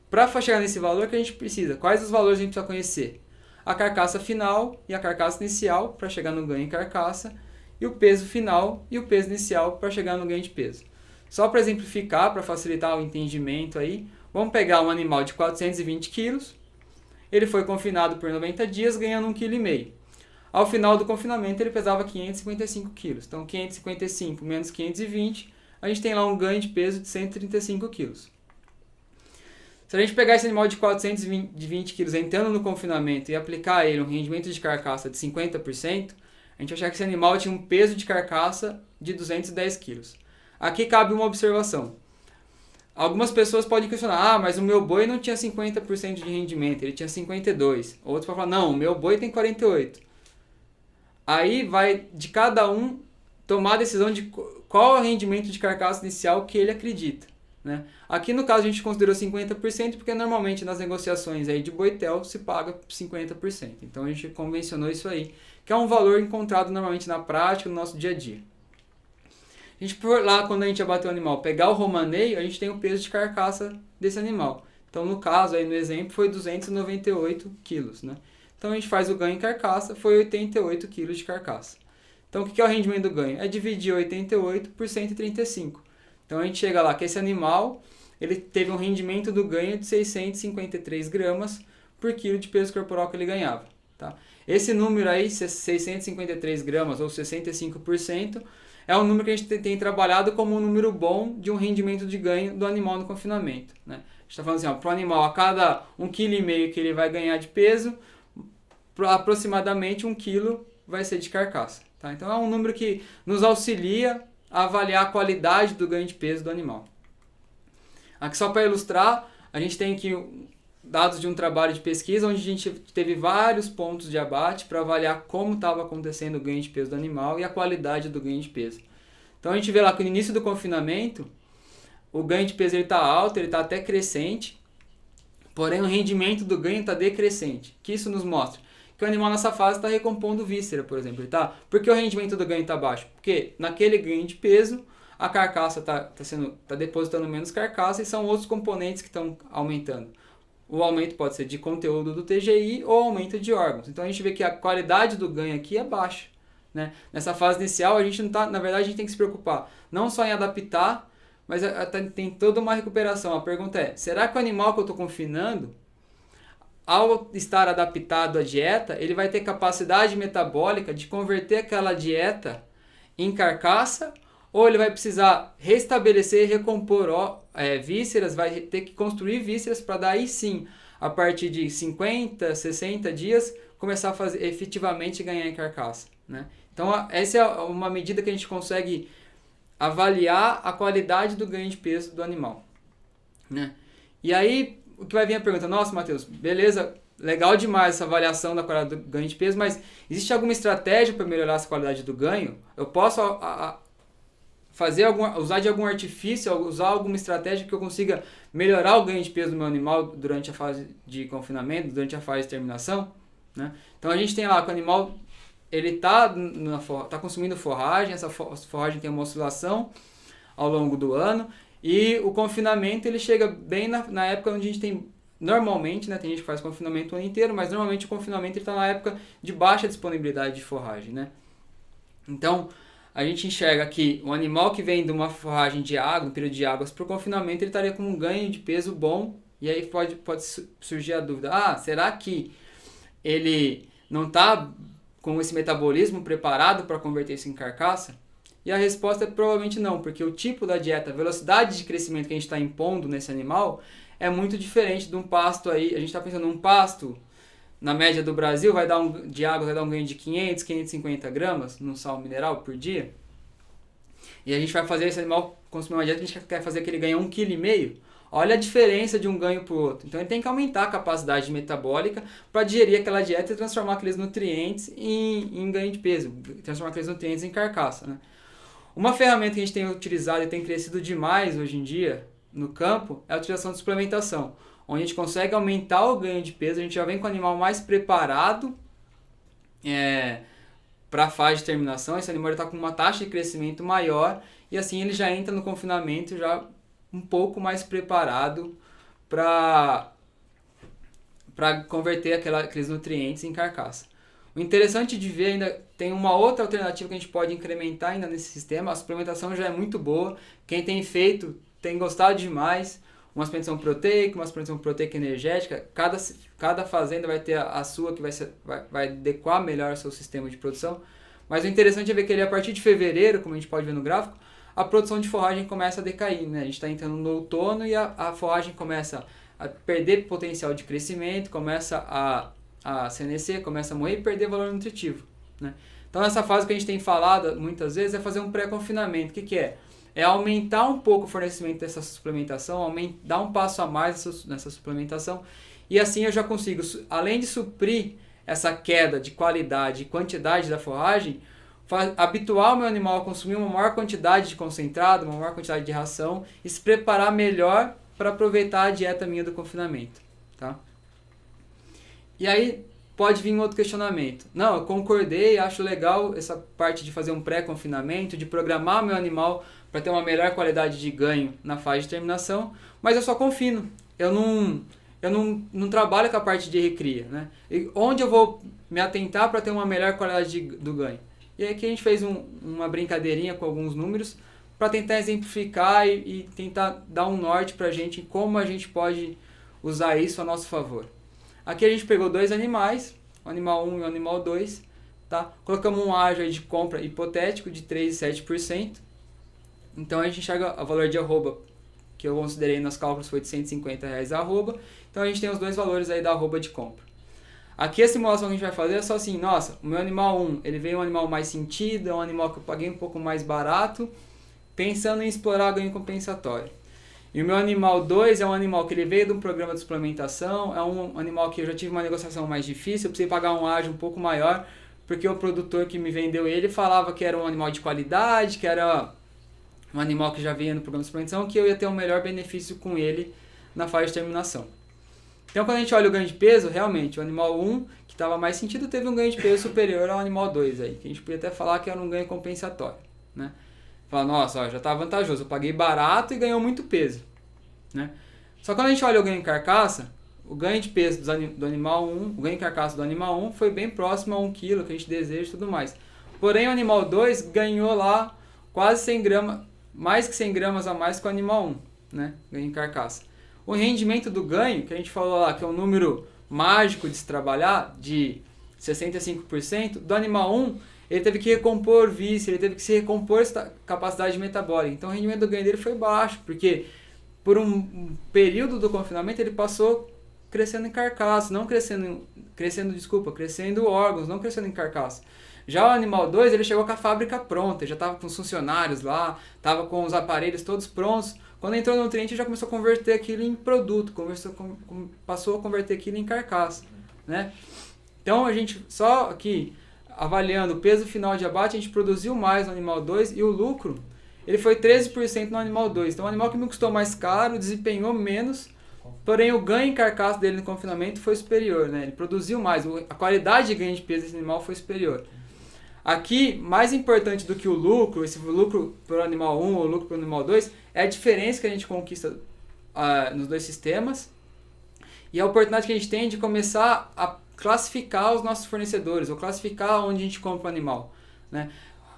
[SPEAKER 1] Para chegar nesse valor que a gente precisa, quais os valores a gente precisa conhecer? A carcaça final e a carcaça inicial para chegar no ganho em carcaça, e o peso final e o peso inicial para chegar no ganho de peso. Só para exemplificar, para facilitar o entendimento aí, vamos pegar um animal de 420 kg, ele foi confinado por 90 dias ganhando 1,5 kg. Ao final do confinamento ele pesava 555 kg. Então 555 menos 520, a gente tem lá um ganho de peso de 135 kg. Se a gente pegar esse animal de 420 kg entrando no confinamento e aplicar a ele um rendimento de carcaça de 50%, a gente vai achar que esse animal tinha um peso de carcaça de 210 kg. Aqui cabe uma observação. Algumas pessoas podem questionar, mas o meu boi não tinha 50% de rendimento, ele tinha 52%. Outros podem falar, não, o meu boi tem 48%. Aí vai de cada um tomar a decisão de qual é o rendimento de carcaça inicial que ele acredita. Né? Aqui no caso a gente considerou 50% porque normalmente nas negociações aí de boitel se paga 50%. Então a gente convencionou isso aí, que é um valor encontrado normalmente na prática, no nosso dia a dia. A gente por lá, quando a gente abater o animal, pegar o romaneio, a gente tem o peso de carcaça desse animal. Então, no caso, aí no exemplo, foi 298 quilos. Né? Então, a gente faz o ganho em carcaça, foi 88 quilos de carcaça. Então, o que é o rendimento do ganho? É dividir 88 por 135. Então, a gente chega lá que esse animal ele teve um rendimento do ganho de 653 gramas por quilo de peso corporal que ele ganhava. Tá? Esse número aí, 653 gramas ou 65%, é um número que a gente tem trabalhado como um número bom de um rendimento de ganho do animal no confinamento. Né? gente está falando assim, para o animal, a cada 1,5 kg que ele vai ganhar de peso, aproximadamente 1 kg vai ser de carcaça. Tá? Então é um número que nos auxilia a avaliar a qualidade do ganho de peso do animal. Aqui só para ilustrar, a gente tem aqui dados de um trabalho de pesquisa onde a gente teve vários pontos de abate para avaliar como estava acontecendo o ganho de peso do animal e a qualidade do ganho de peso. Então a gente vê lá que no início do confinamento, o ganho de peso está alto, ele está até crescente, porém o rendimento do ganho está decrescente. O que isso nos mostra? Que o animal nessa fase está recompondo víscera, por exemplo. Por que o rendimento do ganho está baixo? Porque naquele ganho de peso, a carcaça está depositando menos carcaça e são outros componentes que estão aumentando. O aumento pode ser de conteúdo do TGI ou aumento de órgãos. Então a gente vê que a qualidade do ganho aqui é baixa. Né? Nessa fase inicial, a gente não tá, na verdade, a gente tem que se preocupar não só em adaptar, mas tem toda uma recuperação. A pergunta é, será que o animal que eu estou confinando, ao estar adaptado à dieta, ele vai ter capacidade metabólica de converter aquela dieta em carcaça, ou ele vai precisar restabelecer e recompor vísceras, vai ter que construir vísceras para daí sim, a partir de 50, 60 dias, começar a fazer, efetivamente ganhar em carcaça. Né? Então essa é uma medida que a gente consegue avaliar a qualidade do ganho de peso do animal. Né? E aí o que vai vir a pergunta, nossa Matheus, beleza, legal demais essa avaliação da qualidade do ganho de peso, mas existe alguma estratégia para melhorar essa qualidade do ganho? Eu posso usar de algum artifício, usar alguma estratégia que eu consiga melhorar o ganho de peso do meu animal durante a fase de confinamento, durante a fase de terminação? Né? Então a gente tem lá que o animal ele está consumindo forragem, essa forragem tem uma oscilação ao longo do ano, e o confinamento ele chega bem na época onde a gente tem, normalmente, né, tem gente que faz confinamento o ano inteiro, mas normalmente o confinamento está na época de baixa disponibilidade de forragem. Né? Então, a gente enxerga que o animal que vem de uma forragem de água, um período de águas para o confinamento, ele estaria com um ganho de peso bom, e aí pode surgir a dúvida, será que ele não está com esse metabolismo preparado para converter isso em carcaça? E a resposta é provavelmente não, porque o tipo da dieta, a velocidade de crescimento que a gente está impondo nesse animal é muito diferente de um pasto aí. A gente está pensando num pasto, na média do Brasil, de água vai dar um ganho de 500, 550 gramas no sal mineral por dia. E a gente vai fazer esse animal consumir uma dieta que a gente quer fazer que ele ganhe 1,5 kg. Olha a diferença de um ganho para o outro. Então ele tem que aumentar a capacidade metabólica para digerir aquela dieta e transformar aqueles nutrientes em ganho de peso, transformar aqueles nutrientes em carcaça. Né? Uma ferramenta que a gente tem utilizado e tem crescido demais hoje em dia no campo é a utilização de suplementação, onde a gente consegue aumentar o ganho de peso, a gente já vem com o animal mais preparado para a fase de terminação, esse animal está com uma taxa de crescimento maior e assim ele já entra no confinamento já um pouco mais preparado para converter aqueles nutrientes em carcaça. O interessante de ver ainda tem uma outra alternativa que a gente pode incrementar ainda nesse sistema. A suplementação já é muito boa. Quem tem feito tem gostado demais. Uma suplementação proteica, uma suplementação proteica energética. Cada fazenda vai ter a sua que vai adequar melhor o seu sistema de produção. Mas o interessante é ver que a partir de fevereiro, como a gente pode ver no gráfico, a produção de forragem começa a decair. Né? A gente está entrando no outono e a forragem começa a perder potencial de crescimento, começa a senescer, começa a morrer e perder valor nutritivo. Né? Então nessa fase que a gente tem falado muitas vezes é fazer um pré-confinamento. O que é? É aumentar um pouco o fornecimento dessa suplementação, dar um passo a mais nessa suplementação e assim eu já consigo, além de suprir essa queda de qualidade e quantidade da forragem, habituar o meu animal a consumir uma maior quantidade de concentrado, uma maior quantidade de ração e se preparar melhor para aproveitar a dieta minha do confinamento. Tá? E aí pode vir um outro questionamento. Não, eu concordei, acho legal essa parte de fazer um pré-confinamento, de programar meu animal para ter uma melhor qualidade de ganho na fase de terminação, mas eu só confino. Eu não trabalho com a parte de recria. Né? E onde eu vou me atentar para ter uma melhor qualidade do ganho? E aí aqui a gente fez uma brincadeirinha com alguns números para tentar exemplificar e tentar dar um norte para a gente em como a gente pode usar isso a nosso favor. Aqui a gente pegou dois animais, o animal 1 e o animal 2, tá? Colocamos um ágio de compra hipotético de 3,7%. Então a gente enxerga o valor de arroba que eu considerei nos cálculos foi de R$150 a arroba. Então a gente tem os dois valores aí da arroba de compra. Aqui a simulação que a gente vai fazer é só assim, nossa, o meu animal 1, ele veio um animal mais sentido, é um animal que eu paguei um pouco mais barato, pensando em explorar ganho compensatório. E o meu animal 2 é um animal que ele veio de um programa de suplementação, é um animal que eu já tive uma negociação mais difícil, eu precisei pagar um ágio um pouco maior, porque o produtor que me vendeu ele falava que era um animal de qualidade, que era um animal que já vinha no programa de suplementação, que eu ia ter um melhor benefício com ele na fase de terminação. Então quando a gente olha o ganho de peso, realmente, o animal 1, que estava mais sentido, teve um ganho de peso superior ao animal 2, aí, que a gente podia até falar que era um ganho compensatório, né? Fala, nossa, ó, já está vantajoso, eu paguei barato e ganhou muito peso, né? Só que quando a gente olha o ganho em carcaça, o ganho de peso do animal 1, o ganho em carcaça do animal 1 foi bem próximo a 1 kg que a gente deseja e tudo mais. Porém, o animal 2 ganhou lá quase 100 gramas, mais que 100 gramas a mais que o animal 1, né? Ganho em carcaça. O rendimento do ganho, que a gente falou lá, que é um número mágico de se trabalhar, de 65%, do animal 1, ele teve que recompor víscera, ele teve que se recompor capacidade metabólica. Então o rendimento do ganho dele foi baixo, porque por um período do confinamento ele passou crescendo em carcaça, não crescendo órgãos, não crescendo em carcaça. Já o animal 2, ele chegou com a fábrica pronta, já estava com os funcionários lá, estava com os aparelhos todos prontos. Quando entrou no nutriente, já começou a converter aquilo em produto, passou a converter aquilo em carcaça, né? Então, a gente só aqui, avaliando o peso final de abate, a gente produziu mais no animal 2 e o lucro, ele foi 13% no animal 2. Então, o animal que me custou mais caro, desempenhou menos, porém o ganho em carcaça dele no confinamento foi superior, né? Ele produziu mais, a qualidade de ganho de peso desse animal foi superior. Aqui, mais importante do que o lucro, esse lucro para o animal 1 ou lucro para o animal 2, é a diferença que a gente conquista nos dois sistemas e a oportunidade que a gente tem de começar a classificar os nossos fornecedores, ou classificar onde a gente compra o animal, né?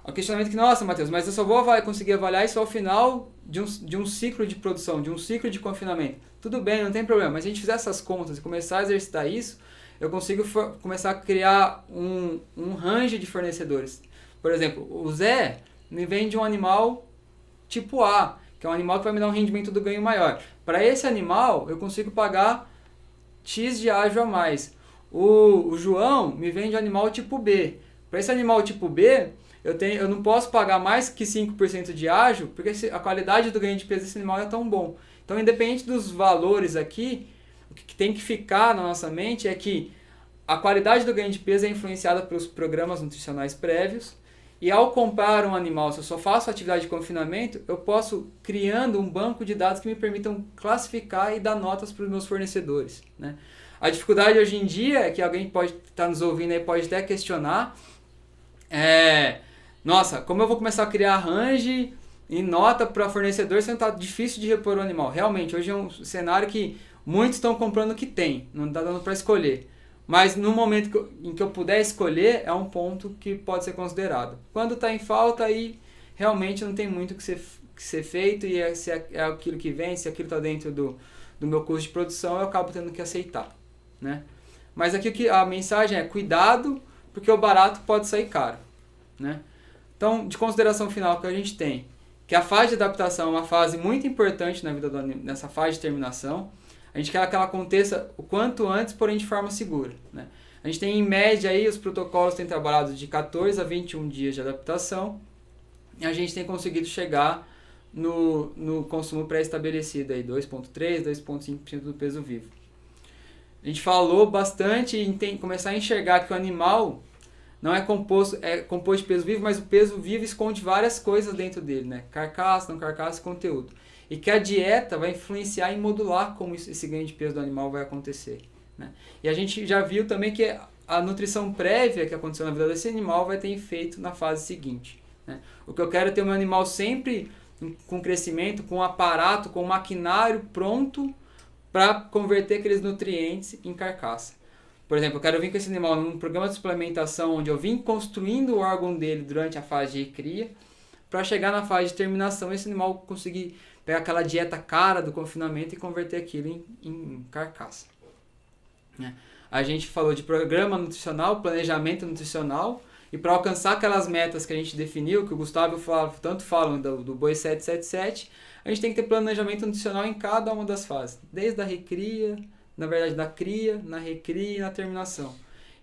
[SPEAKER 1] O questionamento que, nossa, Matheus, mas eu só vou conseguir avaliar isso ao final de um ciclo de produção, de um ciclo de confinamento. Tudo bem, não tem problema, mas se a gente fizer essas contas e começar a exercitar isso, eu consigo começar a criar um range de fornecedores. Por exemplo, o Zé me vende um animal tipo A, que é um animal que vai me dar um rendimento do ganho maior. Para esse animal, eu consigo pagar X de ágio a mais. O João me vende um animal tipo B. Para esse animal tipo B, eu não posso pagar mais que 5% de ágio, porque a qualidade do ganho de peso desse animal é tão bom. Então, independente dos valores aqui, o que tem que ficar na nossa mente é que a qualidade do ganho de peso é influenciada pelos programas nutricionais prévios, e ao comprar um animal, se eu só faço atividade de confinamento, eu posso criando um banco de dados que me permitam classificar e dar notas para os meus fornecedores, né? A dificuldade hoje em dia é que alguém pode estar nos ouvindo e pode até questionar, nossa, como eu vou começar a criar range e nota para fornecedor se não está difícil de repor o animal? Realmente, hoje é um cenário que muitos estão comprando o que tem, não está dando para escolher. Mas no momento em que eu puder escolher, é um ponto que pode ser considerado. Quando está em falta, aí realmente não tem muito que ser feito, e se é aquilo que vem, se aquilo está dentro do meu custo de produção, eu acabo tendo que aceitar, né? Mas aqui a mensagem é cuidado, porque o barato pode sair caro, né? Então, de consideração final que a gente tem, que a fase de adaptação é uma fase muito importante na vida nessa fase de terminação. A gente quer que ela aconteça o quanto antes, porém de forma segura, né? A gente tem em média aí, os protocolos têm trabalhado de 14 a 21 dias de adaptação, e a gente tem conseguido chegar no consumo pré-estabelecido aí, 2,3, 2,5% do peso vivo. A gente falou bastante em começar a enxergar que o animal não é composto de peso vivo, mas o peso vivo esconde várias coisas dentro dele, né? Carcaça, não carcaça e conteúdo. E que a dieta vai influenciar em modular como esse ganho de peso do animal vai acontecer, né? E a gente já viu também que a nutrição prévia que aconteceu na vida desse animal vai ter efeito na fase seguinte, né? O que eu quero é ter um animal sempre com crescimento, com aparato, com maquinário pronto para converter aqueles nutrientes em carcaça. Por exemplo, eu quero vir com esse animal num programa de suplementação onde eu vim construindo o órgão dele durante a fase de cria, para chegar na fase de terminação esse animal conseguir pegar aquela dieta cara do confinamento e converter aquilo em carcaça, né? A gente falou de programa nutricional, planejamento nutricional, E para alcançar aquelas metas que a gente definiu, que o Gustavo e o Flávio tanto falam do Boi 777, a gente tem que ter planejamento nutricional em cada uma das fases. Desde a recria, na verdade da cria, na recria e na terminação.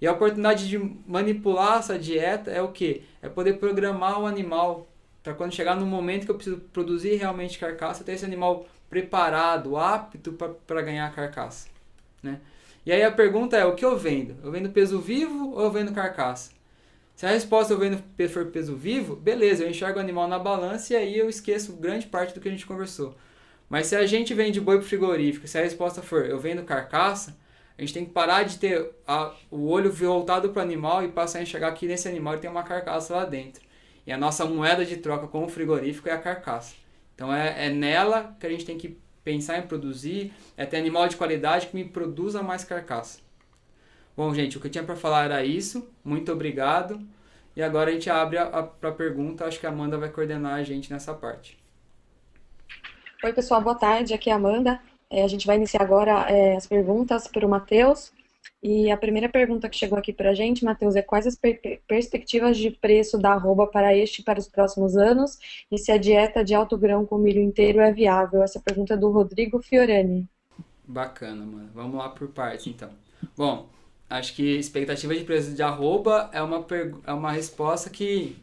[SPEAKER 1] E a oportunidade de manipular essa dieta é o quê? É poder programar o animal para quando chegar no momento que eu preciso produzir realmente carcaça, ter esse animal preparado, apto para ganhar carcaça, né? E aí a pergunta é, o que eu vendo? Eu vendo peso vivo ou eu vendo carcaça? Se a resposta eu vendo for peso vivo, beleza, eu enxergo o animal na balança e aí eu esqueço grande parte do que a gente conversou. Mas se a gente vende boi pro frigorífico, se a resposta for eu vendo carcaça, a gente tem que parar de ter o olho voltado para o animal e passar a enxergar que nesse animal tem uma carcaça lá dentro. E a nossa moeda de troca com o frigorífico é a carcaça. Então é nela que a gente tem que pensar em produzir, é ter animal de qualidade que me produza mais carcaça. Bom, gente, o que eu tinha para falar era isso. Muito obrigado. E agora a gente abre para pergunta. Acho que a Amanda vai coordenar a gente nessa parte.
[SPEAKER 2] Oi, pessoal, boa tarde. Aqui é a Amanda. A gente vai iniciar agora as perguntas para o Matheus. E a primeira pergunta que chegou aqui para a gente, Matheus, é quais as perspectivas de preço da arroba para os próximos anos e se a dieta de alto grão com milho inteiro é viável? Essa pergunta é do Rodrigo Fiorani.
[SPEAKER 1] Bacana, mano. Vamos lá por partes, então. Bom, acho que expectativa de preço de arroba é uma resposta que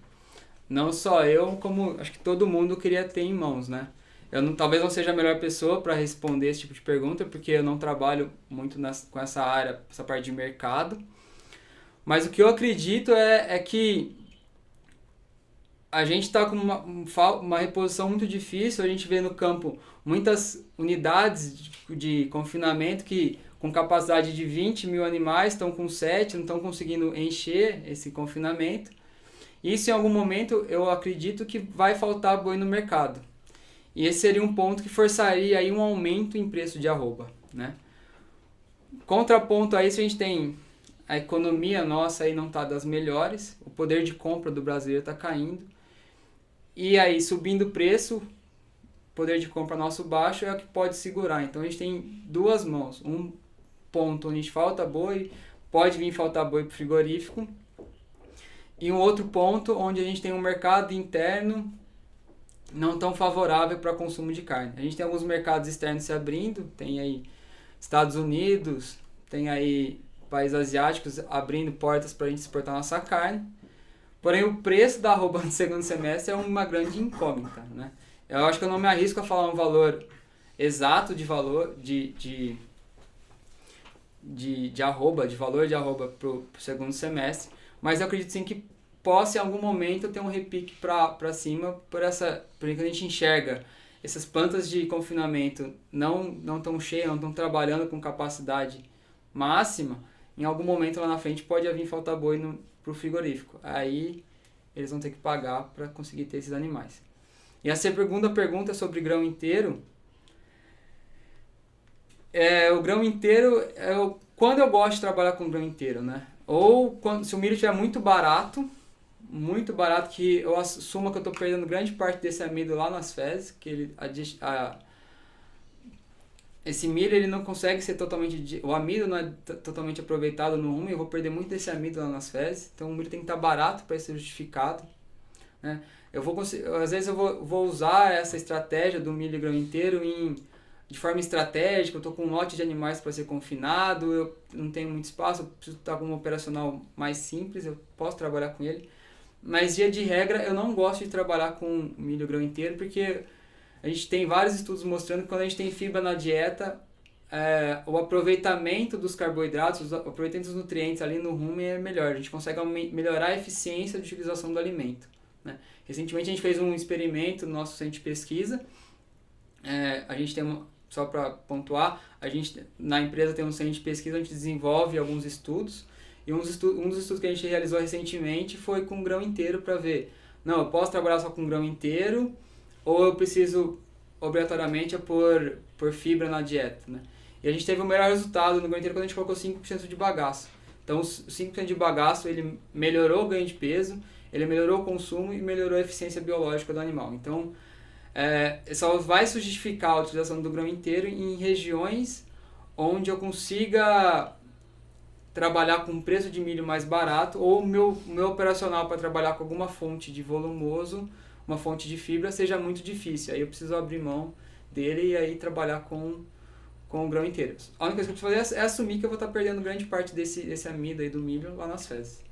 [SPEAKER 1] não só eu, como acho que todo mundo queria ter em mãos, né? Talvez não seja a melhor pessoa para responder esse tipo de pergunta, porque eu não trabalho muito com essa área, essa parte de mercado. Mas o que eu acredito é que a gente está com uma reposição muito difícil. A gente vê no campo muitas unidades de confinamento que com capacidade de 20 mil animais estão com 7, não estão conseguindo encher esse confinamento. Isso em algum momento eu acredito que vai faltar boi no mercado. E esse seria um ponto que forçaria aí um aumento em preço de arroba, né? Contraponto a isso, a gente tem a economia nossa aí não está das melhores, o poder de compra do brasileiro está caindo, e aí subindo o preço, poder de compra nosso baixo é o que pode segurar. Então a gente tem duas mãos, um ponto onde falta boi, pode vir faltar boi para o frigorífico, e um outro ponto onde a gente tem um mercado interno não tão favorável para consumo de carne. A gente tem alguns mercados externos se abrindo, tem aí Estados Unidos, tem aí países asiáticos abrindo portas para a gente exportar nossa carne. Porém, o preço da arroba no segundo semestre é uma grande incógnita, né? Eu acho que eu não me arrisco a falar um valor exato de valor de arroba, de valor de arroba para o segundo semestre, mas eu acredito sim que possa em algum momento ter um repique para cima porque a gente enxerga essas plantas de confinamento não tão cheias, não estão trabalhando com capacidade máxima, em algum momento lá na frente pode vir faltar boi para o frigorífico. Aí eles vão ter que pagar para conseguir ter esses animais. E a segunda pergunta sobre grão inteiro. O grão inteiro, quando eu gosto de trabalhar com grão inteiro, né? Ou se o milho estiver muito barato, que eu assumo que eu estou perdendo grande parte desse amido lá nas fezes, que esse milho ele não consegue ser totalmente, o amido não é totalmente aproveitado no rumo, eu vou perder muito desse amido lá nas fezes, então o milho tem que estar barato para ser justificado, né? Às vezes eu vou usar essa estratégia do milho grão inteiro de forma estratégica. Eu estou com um lote de animais para ser confinado, eu não tenho muito espaço, eu preciso estar com um operacional mais simples, eu posso trabalhar com ele. Mas, via de regra, eu não gosto de trabalhar com milho grão inteiro, porque a gente tem vários estudos mostrando que quando a gente tem fibra na dieta, o aproveitamento dos carboidratos, o aproveitamento dos nutrientes ali no rumen é melhor. A gente consegue melhorar a eficiência de utilização do alimento, né? Recentemente a gente fez um experimento no nosso centro de pesquisa. A gente tem, só para pontuar, a gente na empresa tem um centro de pesquisa onde a gente desenvolve alguns estudos. E um dos estudos que a gente realizou recentemente foi com grão inteiro para ver, não, eu posso trabalhar só com grão inteiro ou eu preciso obrigatoriamente por fibra na dieta, né? E a gente teve o melhor resultado no grão inteiro quando a gente colocou 5% de bagaço. Então, o 5% de bagaço ele melhorou o ganho de peso, ele melhorou o consumo e melhorou a eficiência biológica do animal. Então, só vai se justificar a utilização do grão inteiro em regiões onde eu consiga trabalhar com um preço de milho mais barato, ou o meu operacional para trabalhar com alguma fonte de volumoso, uma fonte de fibra, seja muito difícil. Aí eu preciso abrir mão dele e aí trabalhar com o grão inteiro. A única coisa que eu preciso fazer é assumir que eu vou estar perdendo grande parte desse amido aí do milho lá nas fezes.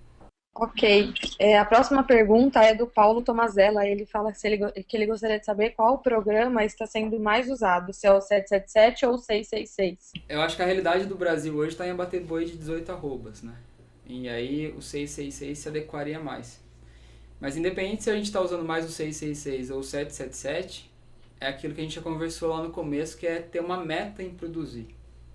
[SPEAKER 2] Ok. A próxima pergunta é do Paulo Tomazella. Ele fala que ele gostaria de saber qual programa está sendo mais usado, se é o 777 ou o 666.
[SPEAKER 1] Eu acho que a realidade do Brasil hoje está em abater boi de 18 arrobas, né? E aí o 666 se adequaria mais. Mas independente se a gente está usando mais o 666 ou o 777, é aquilo que a gente já conversou lá no começo, que é ter uma meta em produzir,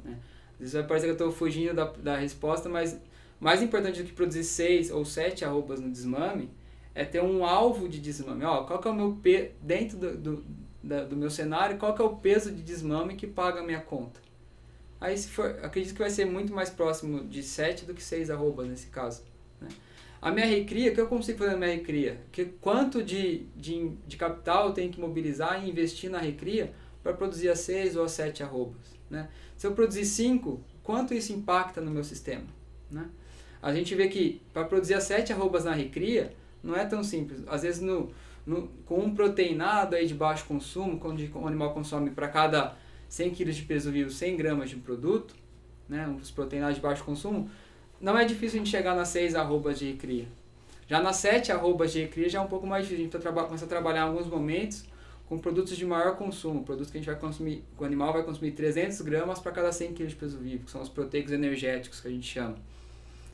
[SPEAKER 1] né? Às vezes vai parecer que eu estou fugindo da resposta, mas mais importante do que produzir 6 ou 7 arrobas no desmame é ter um alvo de desmame. Ó, qual que é o meu dentro do meu cenário, qual que é o peso de desmame que paga a minha conta? Aí, se for, acredito que vai ser muito mais próximo de 7 do que 6 arrobas nesse caso, né? A minha recria, o que eu consigo fazer na minha recria? Quanto de capital eu tenho que mobilizar e investir na recria para produzir as 6 ou as 7 arrobas, né? Se eu produzir 5, quanto isso impacta no meu sistema, né? A gente vê que para produzir as 7 arrobas na recria não é tão simples. Às vezes com um proteinado aí de baixo consumo, quando o animal consome para cada 100 kg de peso vivo 100 gramas de um produto, né, os proteinados de baixo consumo, não é difícil a gente chegar nas 6 arrobas de recria. Já nas 7 arrobas de recria já é um pouco mais difícil. A gente começa a trabalhar em alguns momentos com produtos de maior consumo, produtos que a gente vai consumir, o animal vai consumir 300 gramas para cada 100 kg de peso vivo, que são os proteicos energéticos que a gente chama.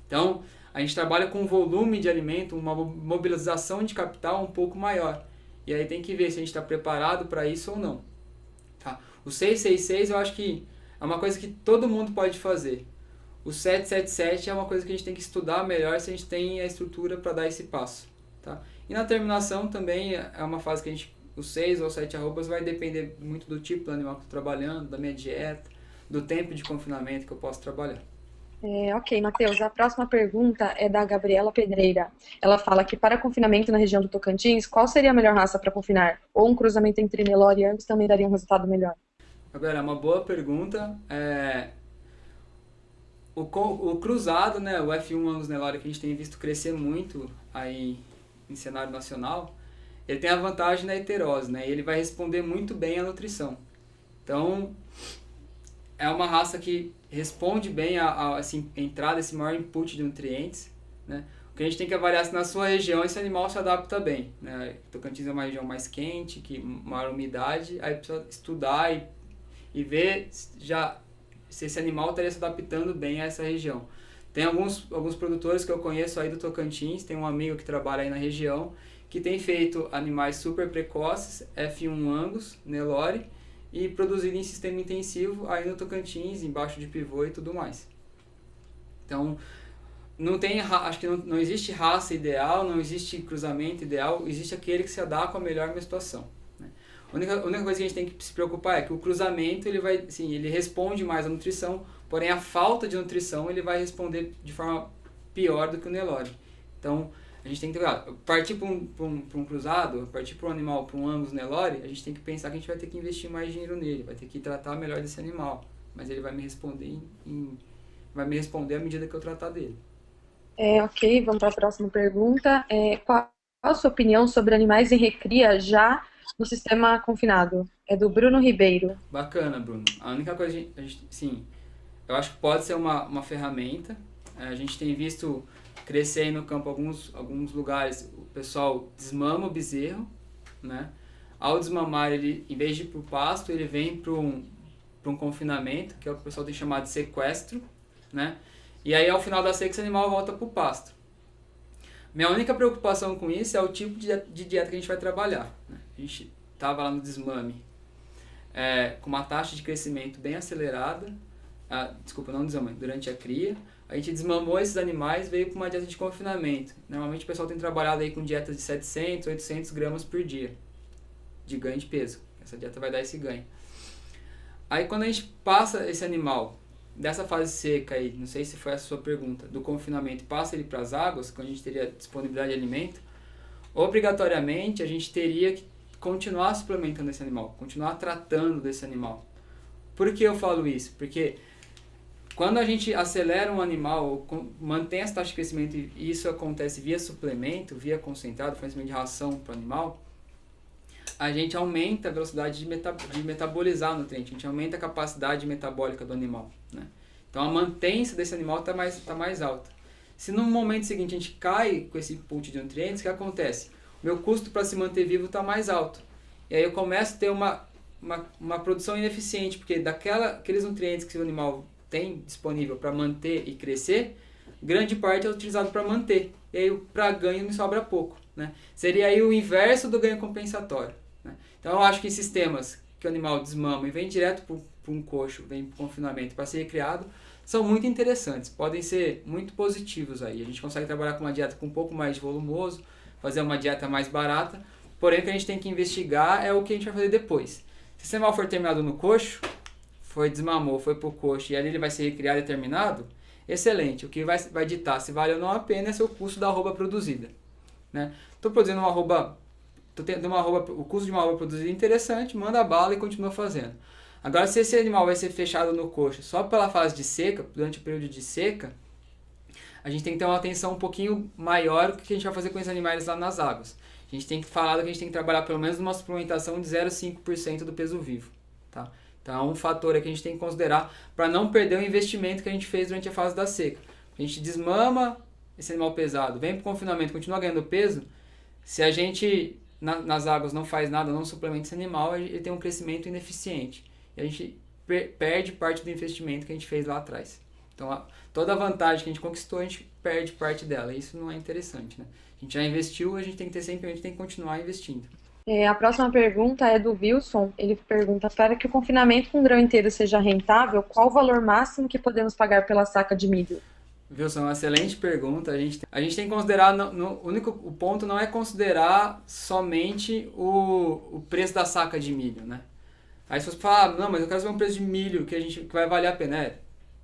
[SPEAKER 1] Então, a gente trabalha com um volume de alimento, uma mobilização de capital um pouco maior. E aí tem que ver se a gente está preparado para isso ou não. Tá? O 666 eu acho que é uma coisa que todo mundo pode fazer. O 777 é uma coisa que a gente tem que estudar melhor se a gente tem a estrutura para dar esse passo. Tá? E na terminação também é uma fase que os 6 ou 7 arrobas vai depender muito do tipo do animal que eu estou trabalhando, da minha dieta, do tempo de confinamento que eu posso trabalhar.
[SPEAKER 2] Ok, Matheus, a próxima pergunta é da Gabriela Pedreira. Ela fala que para confinamento na região do Tocantins, qual seria a melhor raça para confinar? Ou um cruzamento entre Nelore e Angus também daria um resultado melhor?
[SPEAKER 1] Gabriela, é uma boa pergunta. O cruzado, né, o F1 Angus Nelore, que a gente tem visto crescer muito aí em cenário nacional, ele tem a vantagem da heterose, né, e ele vai responder muito bem à nutrição. Então, é uma raça que responde bem a entrada, esse maior input de nutrientes, né? O que a gente tem que avaliar se na sua região esse animal se adapta bem, né? Tocantins é uma região mais quente, que maior umidade, aí precisa estudar e ver se esse animal estaria se adaptando bem a essa região. Tem alguns produtores que eu conheço aí do Tocantins, tem um amigo que trabalha aí na região, que tem feito animais super precoces, F1 Angus, Nelore, e produzido em sistema intensivo aí no Tocantins, embaixo de pivô e tudo mais. Então, acho que não existe raça ideal, não existe cruzamento ideal, existe aquele que se adapta melhor à minha situação, né? A única coisa que a gente tem que se preocupar é que o cruzamento ele responde mais à nutrição, porém a falta de nutrição ele vai responder de forma pior do que o Nelore. Então, a gente tem que partir para um cruzado, partir para um animal, para um Angus Nelore, a gente tem que pensar que a gente vai ter que investir mais dinheiro nele, vai ter que tratar melhor desse animal, mas ele vai me responder à medida que eu tratar dele.
[SPEAKER 2] Ok, vamos para a próxima pergunta. Qual a sua opinião sobre animais em recria já no sistema confinado? É do Bruno Ribeiro.
[SPEAKER 1] Bacana, Bruno. A única coisa, sim, eu acho que pode ser uma ferramenta. A gente tem visto crescer aí no campo alguns lugares, o pessoal desmama o bezerro, né? Ao desmamar, ele, em vez de ir para o pasto, ele vem para um confinamento, que é o que o pessoal tem chamado de sequestro, né? E aí, ao final da seca, esse animal volta para o pasto. Minha única preocupação com isso é o tipo de dieta que a gente vai trabalhar, né? A gente estava lá no desmame com uma taxa de crescimento bem acelerada, durante a cria. A gente desmamou esses animais, veio para uma dieta de confinamento. Normalmente o pessoal tem trabalhado aí com dietas de 700, 800 gramas por dia de ganho de peso. Essa dieta vai dar esse ganho. Aí quando a gente passa esse animal dessa fase seca aí, não sei se foi essa a sua pergunta, do confinamento, passa ele para as águas, quando a gente teria disponibilidade de alimento, obrigatoriamente a gente teria que continuar suplementando esse animal, continuar tratando desse animal. Por que eu falo isso? Porque Quando a gente acelera um animal, mantém essa taxa de crescimento, e isso acontece via suplemento, via concentrado, fornecimento de ração para o animal, a gente aumenta a velocidade de metabolizar nutriente, a gente aumenta a capacidade metabólica do animal, né? Então a mantência desse animal tá mais alta. Se no momento seguinte a gente cai com esse input de nutrientes, o que acontece? O meu custo para se manter vivo está mais alto. E aí eu começo a ter uma produção ineficiente, porque aqueles nutrientes que o animal tem disponível para manter e crescer, grande parte é utilizado para manter. E aí para ganho me sobra pouco, né? Seria aí o inverso do ganho compensatório, né? Então eu acho que sistemas que o animal desmama e vem direto para um coxo, vem para o confinamento para ser recriado, são muito interessantes, podem ser muito positivos aí. A gente consegue trabalhar com uma dieta com um pouco mais de volumoso, fazer uma dieta mais barata, porém o que a gente tem que investigar é o que a gente vai fazer depois. Se esse animal for terminado no coxo, desmamou, foi pro coxo e ali ele vai ser recriado e terminado, excelente. O que vai ditar se vale ou não a pena é seu custo da arroba produzida, né? Estou produzindo uma arroba, o custo de uma arroba produzida é interessante, manda bala e continua fazendo. Agora, se esse animal vai ser fechado no coxo só pela fase de seca, durante o período de seca, a gente tem que ter uma atenção um pouquinho maior do que a gente vai fazer com esses animais lá nas águas. A gente tem que falar que a gente tem que trabalhar pelo menos numa suplementação de 0,5% do peso vivo, tá? Então é um fator que a gente tem que considerar para não perder o investimento que a gente fez durante a fase da seca. A gente desmama esse animal pesado, vem para o confinamento, continua ganhando peso. Se a gente nas águas não faz nada, não suplementa esse animal, ele tem um crescimento ineficiente. E a gente perde parte do investimento que a gente fez lá atrás. Então toda a vantagem que a gente conquistou, a gente perde parte dela. E isso não é interessante, né? A gente já investiu, a gente tem que continuar investindo.
[SPEAKER 2] A próxima pergunta é do Wilson. Ele pergunta: para que o confinamento com grão inteiro seja rentável, qual o valor máximo que podemos pagar pela saca de milho?
[SPEAKER 1] Wilson, uma excelente pergunta. A gente tem que considerar, o ponto não é considerar somente o preço da saca de milho, né? Aí se você falar, não, mas eu quero saber um preço de milho que vai valer a pena,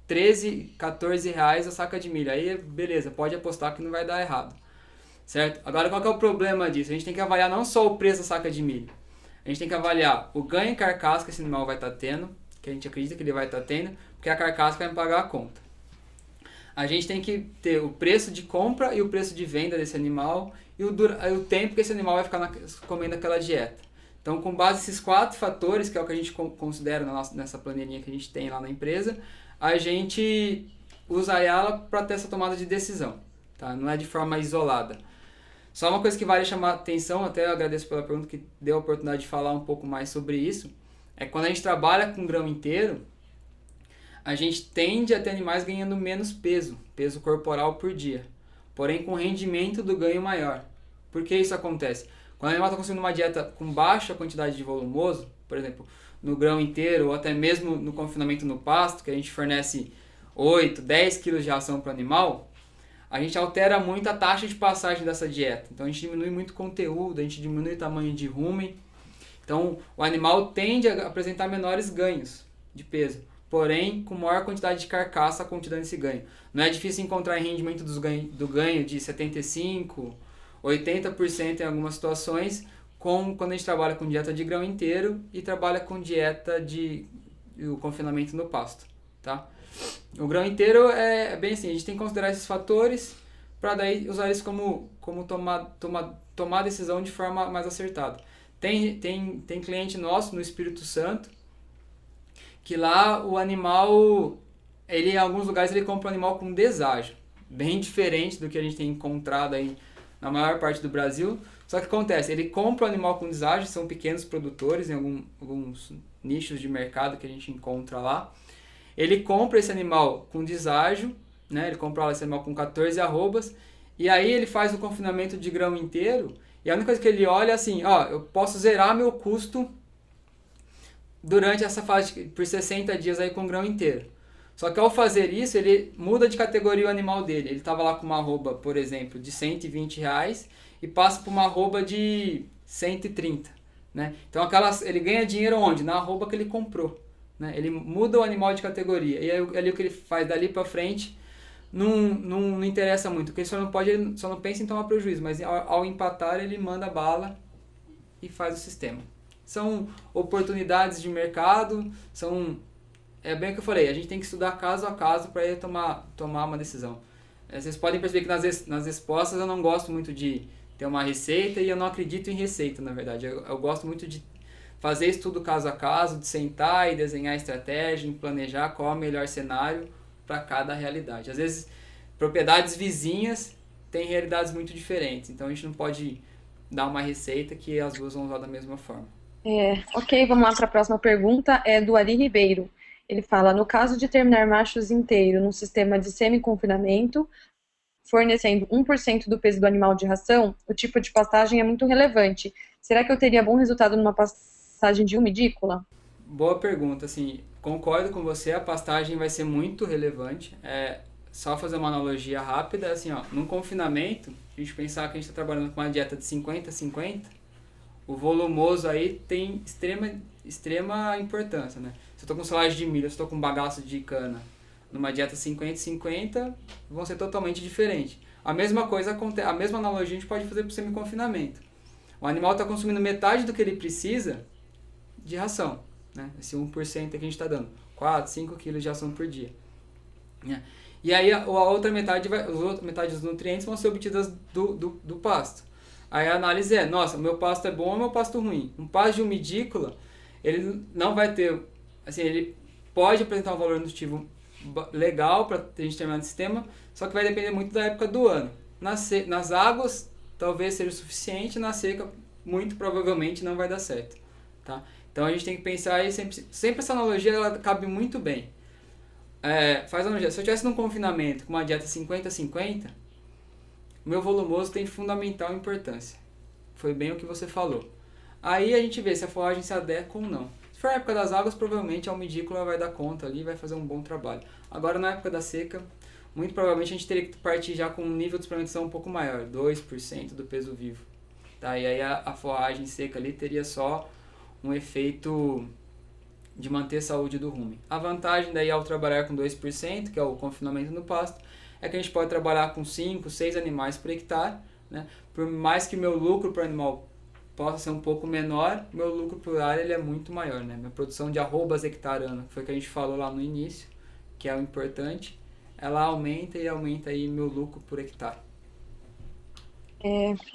[SPEAKER 1] 13, 14 reais a saca de milho. Aí beleza, pode apostar que não vai dar errado. Certo? Agora, qual que é o problema disso? A gente tem que avaliar não só o preço da saca de milho. A gente tem que avaliar o ganho em carcaça que esse animal vai estar tendo, que a gente acredita que ele vai estar tendo, porque a carcaça vai me pagar a conta. A gente tem que ter o preço de compra e o preço de venda desse animal e o tempo que esse animal vai ficar comendo aquela dieta. Então, com base nesses 4 fatores, que é o que a gente considera nessa planilhinha que a gente tem lá na empresa, a gente usa ela para ter essa tomada de decisão, tá? Não é de forma isolada. Só uma coisa que vale chamar a atenção, até eu agradeço pela pergunta que deu a oportunidade de falar um pouco mais sobre isso, é que quando a gente trabalha com grão inteiro, a gente tende a ter animais ganhando menos peso corporal por dia, porém com rendimento do ganho maior. Por que isso acontece? Quando o animal está consumindo uma dieta com baixa quantidade de volumoso, por exemplo, no grão inteiro ou até mesmo no confinamento no pasto, que a gente fornece 8, 10 quilos de ração para o animal, a gente altera muito a taxa de passagem dessa dieta. Então a gente diminui muito o conteúdo, a gente diminui o tamanho de rumen. Então o animal tende a apresentar menores ganhos de peso, porém com maior quantidade de carcaça contida nesse ganho. Não é difícil encontrar em rendimento do ganho de 75%, 80% em algumas situações, quando a gente trabalha com dieta de grão inteiro e trabalha com dieta o confinamento no pasto, tá? O grão inteiro é bem assim, a gente tem que considerar esses fatores para daí usar isso como tomar a decisão de forma mais acertada. Tem cliente nosso no Espírito Santo que lá o animal, em alguns lugares ele compra um animal com deságio, bem diferente do que a gente tem encontrado aí na maior parte do Brasil. Só que acontece, ele compra o animal com deságio, são pequenos produtores em alguns nichos de mercado que a gente encontra lá. Ele compra esse animal com deságio, né? Ele compra esse animal com 14 arrobas, e aí ele faz o confinamento de grão inteiro, e a única coisa que ele olha é assim, eu posso zerar meu custo durante essa fase por 60 dias aí com grão inteiro. Só que ao fazer isso, ele muda de categoria o animal dele. Ele estava lá com uma arroba, por exemplo, de R$120 e passa para uma arroba de 130, né? Então ele ganha dinheiro onde? Na arroba que ele comprou, né? Ele muda o animal de categoria. E aí ali o que ele faz dali para frente não interessa muito. Porque ele só não pensa em tomar prejuízo, mas ao empatar ele manda bala e faz o sistema. São oportunidades de mercado, são é bem o que eu falei, a gente tem que estudar caso a caso para ir tomar uma decisão. Vocês podem perceber que nas respostas eu não gosto muito de ter uma receita e eu não acredito em receita, na verdade. Eu gosto muito de fazer estudo caso a caso, de sentar e desenhar estratégia, e planejar qual é o melhor cenário para cada realidade. Às vezes, propriedades vizinhas têm realidades muito diferentes, então a gente não pode dar uma receita que as duas vão usar da mesma forma.
[SPEAKER 2] Ok, vamos lá para a próxima pergunta, é do Ari Ribeiro. Ele fala, no caso de terminar machos inteiro num sistema de semi-confinamento, fornecendo 1% do peso do animal de ração, o tipo de pastagem é muito relevante. Será que eu teria bom resultado numa pastagem de umidícola?
[SPEAKER 1] Boa pergunta, assim, concordo com você, a pastagem vai ser muito relevante. Só fazer uma analogia rápida, assim, ó, num confinamento, a gente pensar que a gente está trabalhando com uma dieta de 50-50, o volumoso aí tem extrema importância, né? Se eu estou com silagem de milho, se eu estou com bagaço de cana, numa dieta 50-50, vão ser totalmente diferentes. A mesma coisa, a mesma analogia a gente pode fazer para o semi-confinamento. O animal está consumindo metade do que ele precisa de ração, né? Esse 1% que a gente está dando, 4, 5 quilos de ração por dia, né? E aí a outra metade, metade dos nutrientes vão ser obtidas do pasto. Aí a análise é, nossa, o meu pasto é bom ou o meu pasto ruim? Um pasto de umidícola, ele não vai ter, assim, ele pode apresentar um valor nutritivo legal para a gente terminar o sistema, só que vai depender muito da época do ano. Nas águas, talvez seja o suficiente, na seca, muito provavelmente não vai dar certo, tá? Então a gente tem que pensar aí, sempre essa analogia ela cabe muito bem. Faz analogia, se eu estivesse num confinamento com uma dieta 50-50, meu volumoso tem fundamental importância. Foi bem o que você falou. Aí a gente vê se a forragem se adequa ou não. Se for a época das águas, provavelmente a umidícola vai dar conta ali e vai fazer um bom trabalho. Agora, na época da seca, muito provavelmente a gente teria que partir já com um nível de suplementação um pouco maior, 2% do peso vivo. Tá? E aí a forragem seca ali teria só um efeito de manter a saúde do rumen. A vantagem daí ao trabalhar com 2%, que é o confinamento no pasto, é que a gente pode trabalhar com 5, 6 animais por hectare, né? Por mais que meu lucro por animal possa ser um pouco menor, meu lucro por área ele é muito maior, né? Minha produção de arrobas hectare ano, que foi o que a gente falou lá no início, que é o importante, ela aumenta e aumenta aí meu lucro por hectare.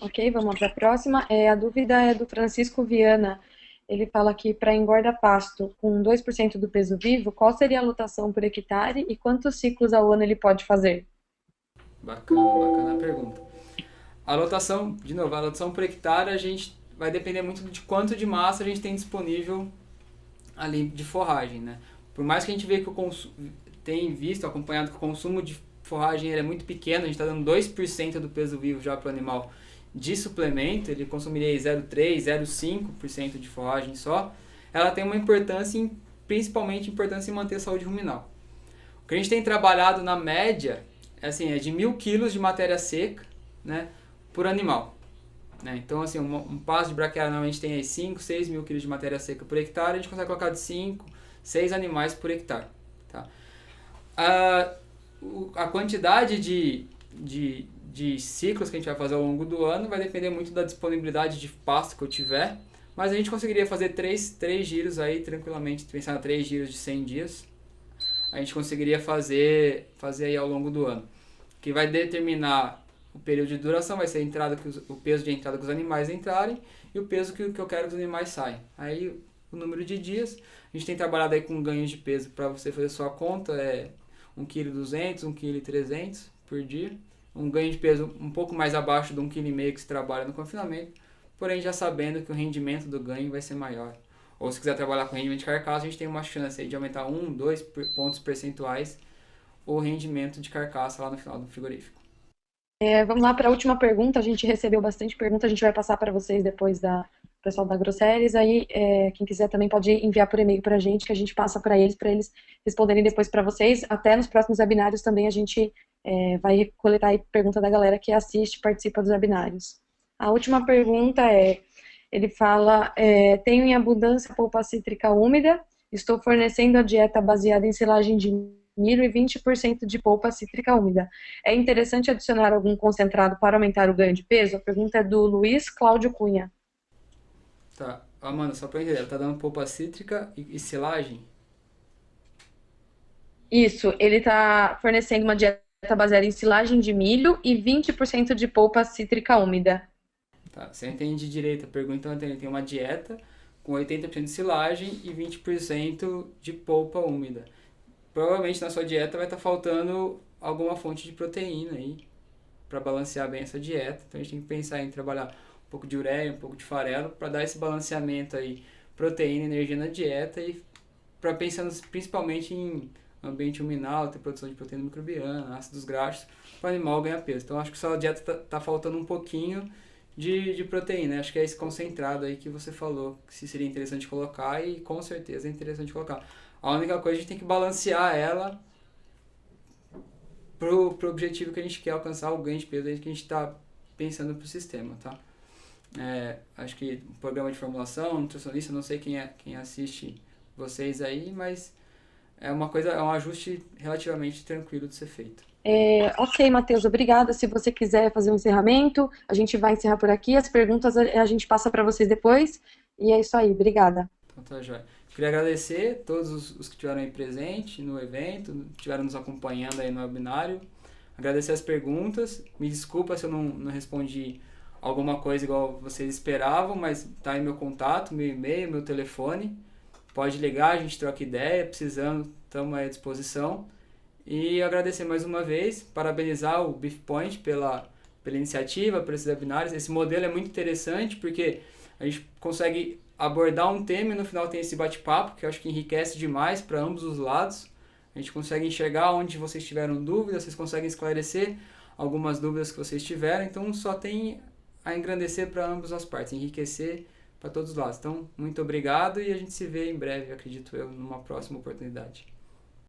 [SPEAKER 2] Ok, vamos para a próxima. A dúvida é do Francisco Viana. Ele fala que para engorda pasto com 2% do peso vivo, qual seria a lotação por hectare e quantos ciclos ao ano ele pode fazer?
[SPEAKER 1] Bacana a pergunta. A lotação, de novo, a lotação por hectare a gente vai depender muito de quanto de massa a gente tem disponível ali de forragem, né? Por mais que a gente veja que tem visto, acompanhado que o consumo de forragem ele é muito pequeno, a gente está dando 2% do peso vivo já para o animal de suplemento, ele consumiria 0,3%, 0,5% de forragem só, ela tem uma importância, principalmente importância em manter a saúde ruminal. O que a gente tem trabalhado na média é de 1.000 quilos de matéria seca, né, por animal. Né? Então, assim, um pasto de braquiária normalmente tem aí 5, 6 mil quilos de matéria seca por hectare, a gente consegue colocar de 5, 6 animais por hectare. Tá? A quantidade de ciclos que a gente vai fazer ao longo do ano vai depender muito da disponibilidade de pasto que eu tiver, mas a gente conseguiria fazer 3 giros aí tranquilamente, pensar em 3 giros de 100 dias, a gente conseguiria fazer aí ao longo do ano. O que vai determinar o período de duração vai ser o peso de entrada que os animais entrarem e o peso que eu quero que os animais saiam. Aí o número de dias, a gente tem trabalhado aí com ganhos de peso para você fazer sua conta, 1,2 kg, 1,3 kg por dia. Um ganho de peso um pouco mais abaixo de 1,5 kg que se trabalha no confinamento, porém já sabendo que o rendimento do ganho vai ser maior. Ou se quiser trabalhar com rendimento de carcaça, a gente tem uma chance aí de aumentar 1, 2 pontos percentuais o rendimento de carcaça lá no final do frigorífico.
[SPEAKER 2] Vamos lá para a última pergunta. A gente recebeu bastante pergunta, a gente vai passar para vocês depois da pessoal da Grosseries. Aí, quem quiser também pode enviar por e-mail para a gente, que a gente passa para eles responderem depois para vocês. Até nos próximos webinários também a gente vai coletar aí pergunta da galera que assiste e participa dos webinários. A última pergunta ele fala, tenho em abundância polpa cítrica úmida, estou fornecendo a dieta baseada em silagem de milho e 20% de polpa cítrica úmida. É interessante adicionar algum concentrado para aumentar o ganho de peso? A pergunta é do Luiz Cláudio Cunha.
[SPEAKER 1] Tá, Amanda, só para entender, ela tá dando polpa cítrica e silagem?
[SPEAKER 2] Isso, ele está fornecendo uma dieta baseada em silagem de milho e 20% de polpa cítrica úmida.
[SPEAKER 1] Tá, você entende direito a pergunta, então ele tem uma dieta com 80% de silagem e 20% de polpa úmida. Provavelmente na sua dieta vai estar faltando alguma fonte de proteína aí para balancear bem essa dieta. Então a gente tem que pensar em trabalhar um pouco de ureia, um pouco de farelo para dar esse balanceamento aí, proteína e energia na dieta e para pensando principalmente em ambiente ruminal, ter produção de proteína microbiana, ácidos graxos, para o animal ganhar peso. Então acho que sua dieta tá faltando um pouquinho de proteína, né? Acho que é esse concentrado aí que você falou, que se seria interessante colocar e com certeza é interessante colocar. A única coisa, a gente tem que balancear ela pro objetivo que a gente quer alcançar, o ganho de peso aí que a gente está pensando pro sistema, tá? Acho que o programa de formulação, nutricionista, não sei quem assiste vocês aí, mas é um ajuste relativamente tranquilo de ser feito.
[SPEAKER 2] Ok, Matheus, obrigada. Se você quiser fazer um encerramento, a gente vai encerrar por aqui. As perguntas a gente passa para vocês depois. E é isso aí, obrigada.
[SPEAKER 1] Então tá, joia. Queria agradecer todos os que estiveram aí presentes no evento, estiveram nos acompanhando aí no webinário. Agradecer as perguntas. Me desculpa se eu não respondi alguma coisa igual vocês esperavam, mas tá aí meu contato, meu e-mail, meu telefone. Pode ligar, a gente troca ideia, precisando, estamos à disposição. E agradecer mais uma vez, parabenizar o Beef Point pela iniciativa, por esses webinários. Esse modelo é muito interessante porque a gente consegue abordar um tema e no final tem esse bate-papo, que eu acho que enriquece demais para ambos os lados. A gente consegue enxergar onde vocês tiveram dúvidas, vocês conseguem esclarecer algumas dúvidas que vocês tiveram, então só tem a engrandecer para ambas as partes, enriquecer para todos os lados. Então, muito obrigado e a gente se vê em breve, acredito eu, numa próxima oportunidade.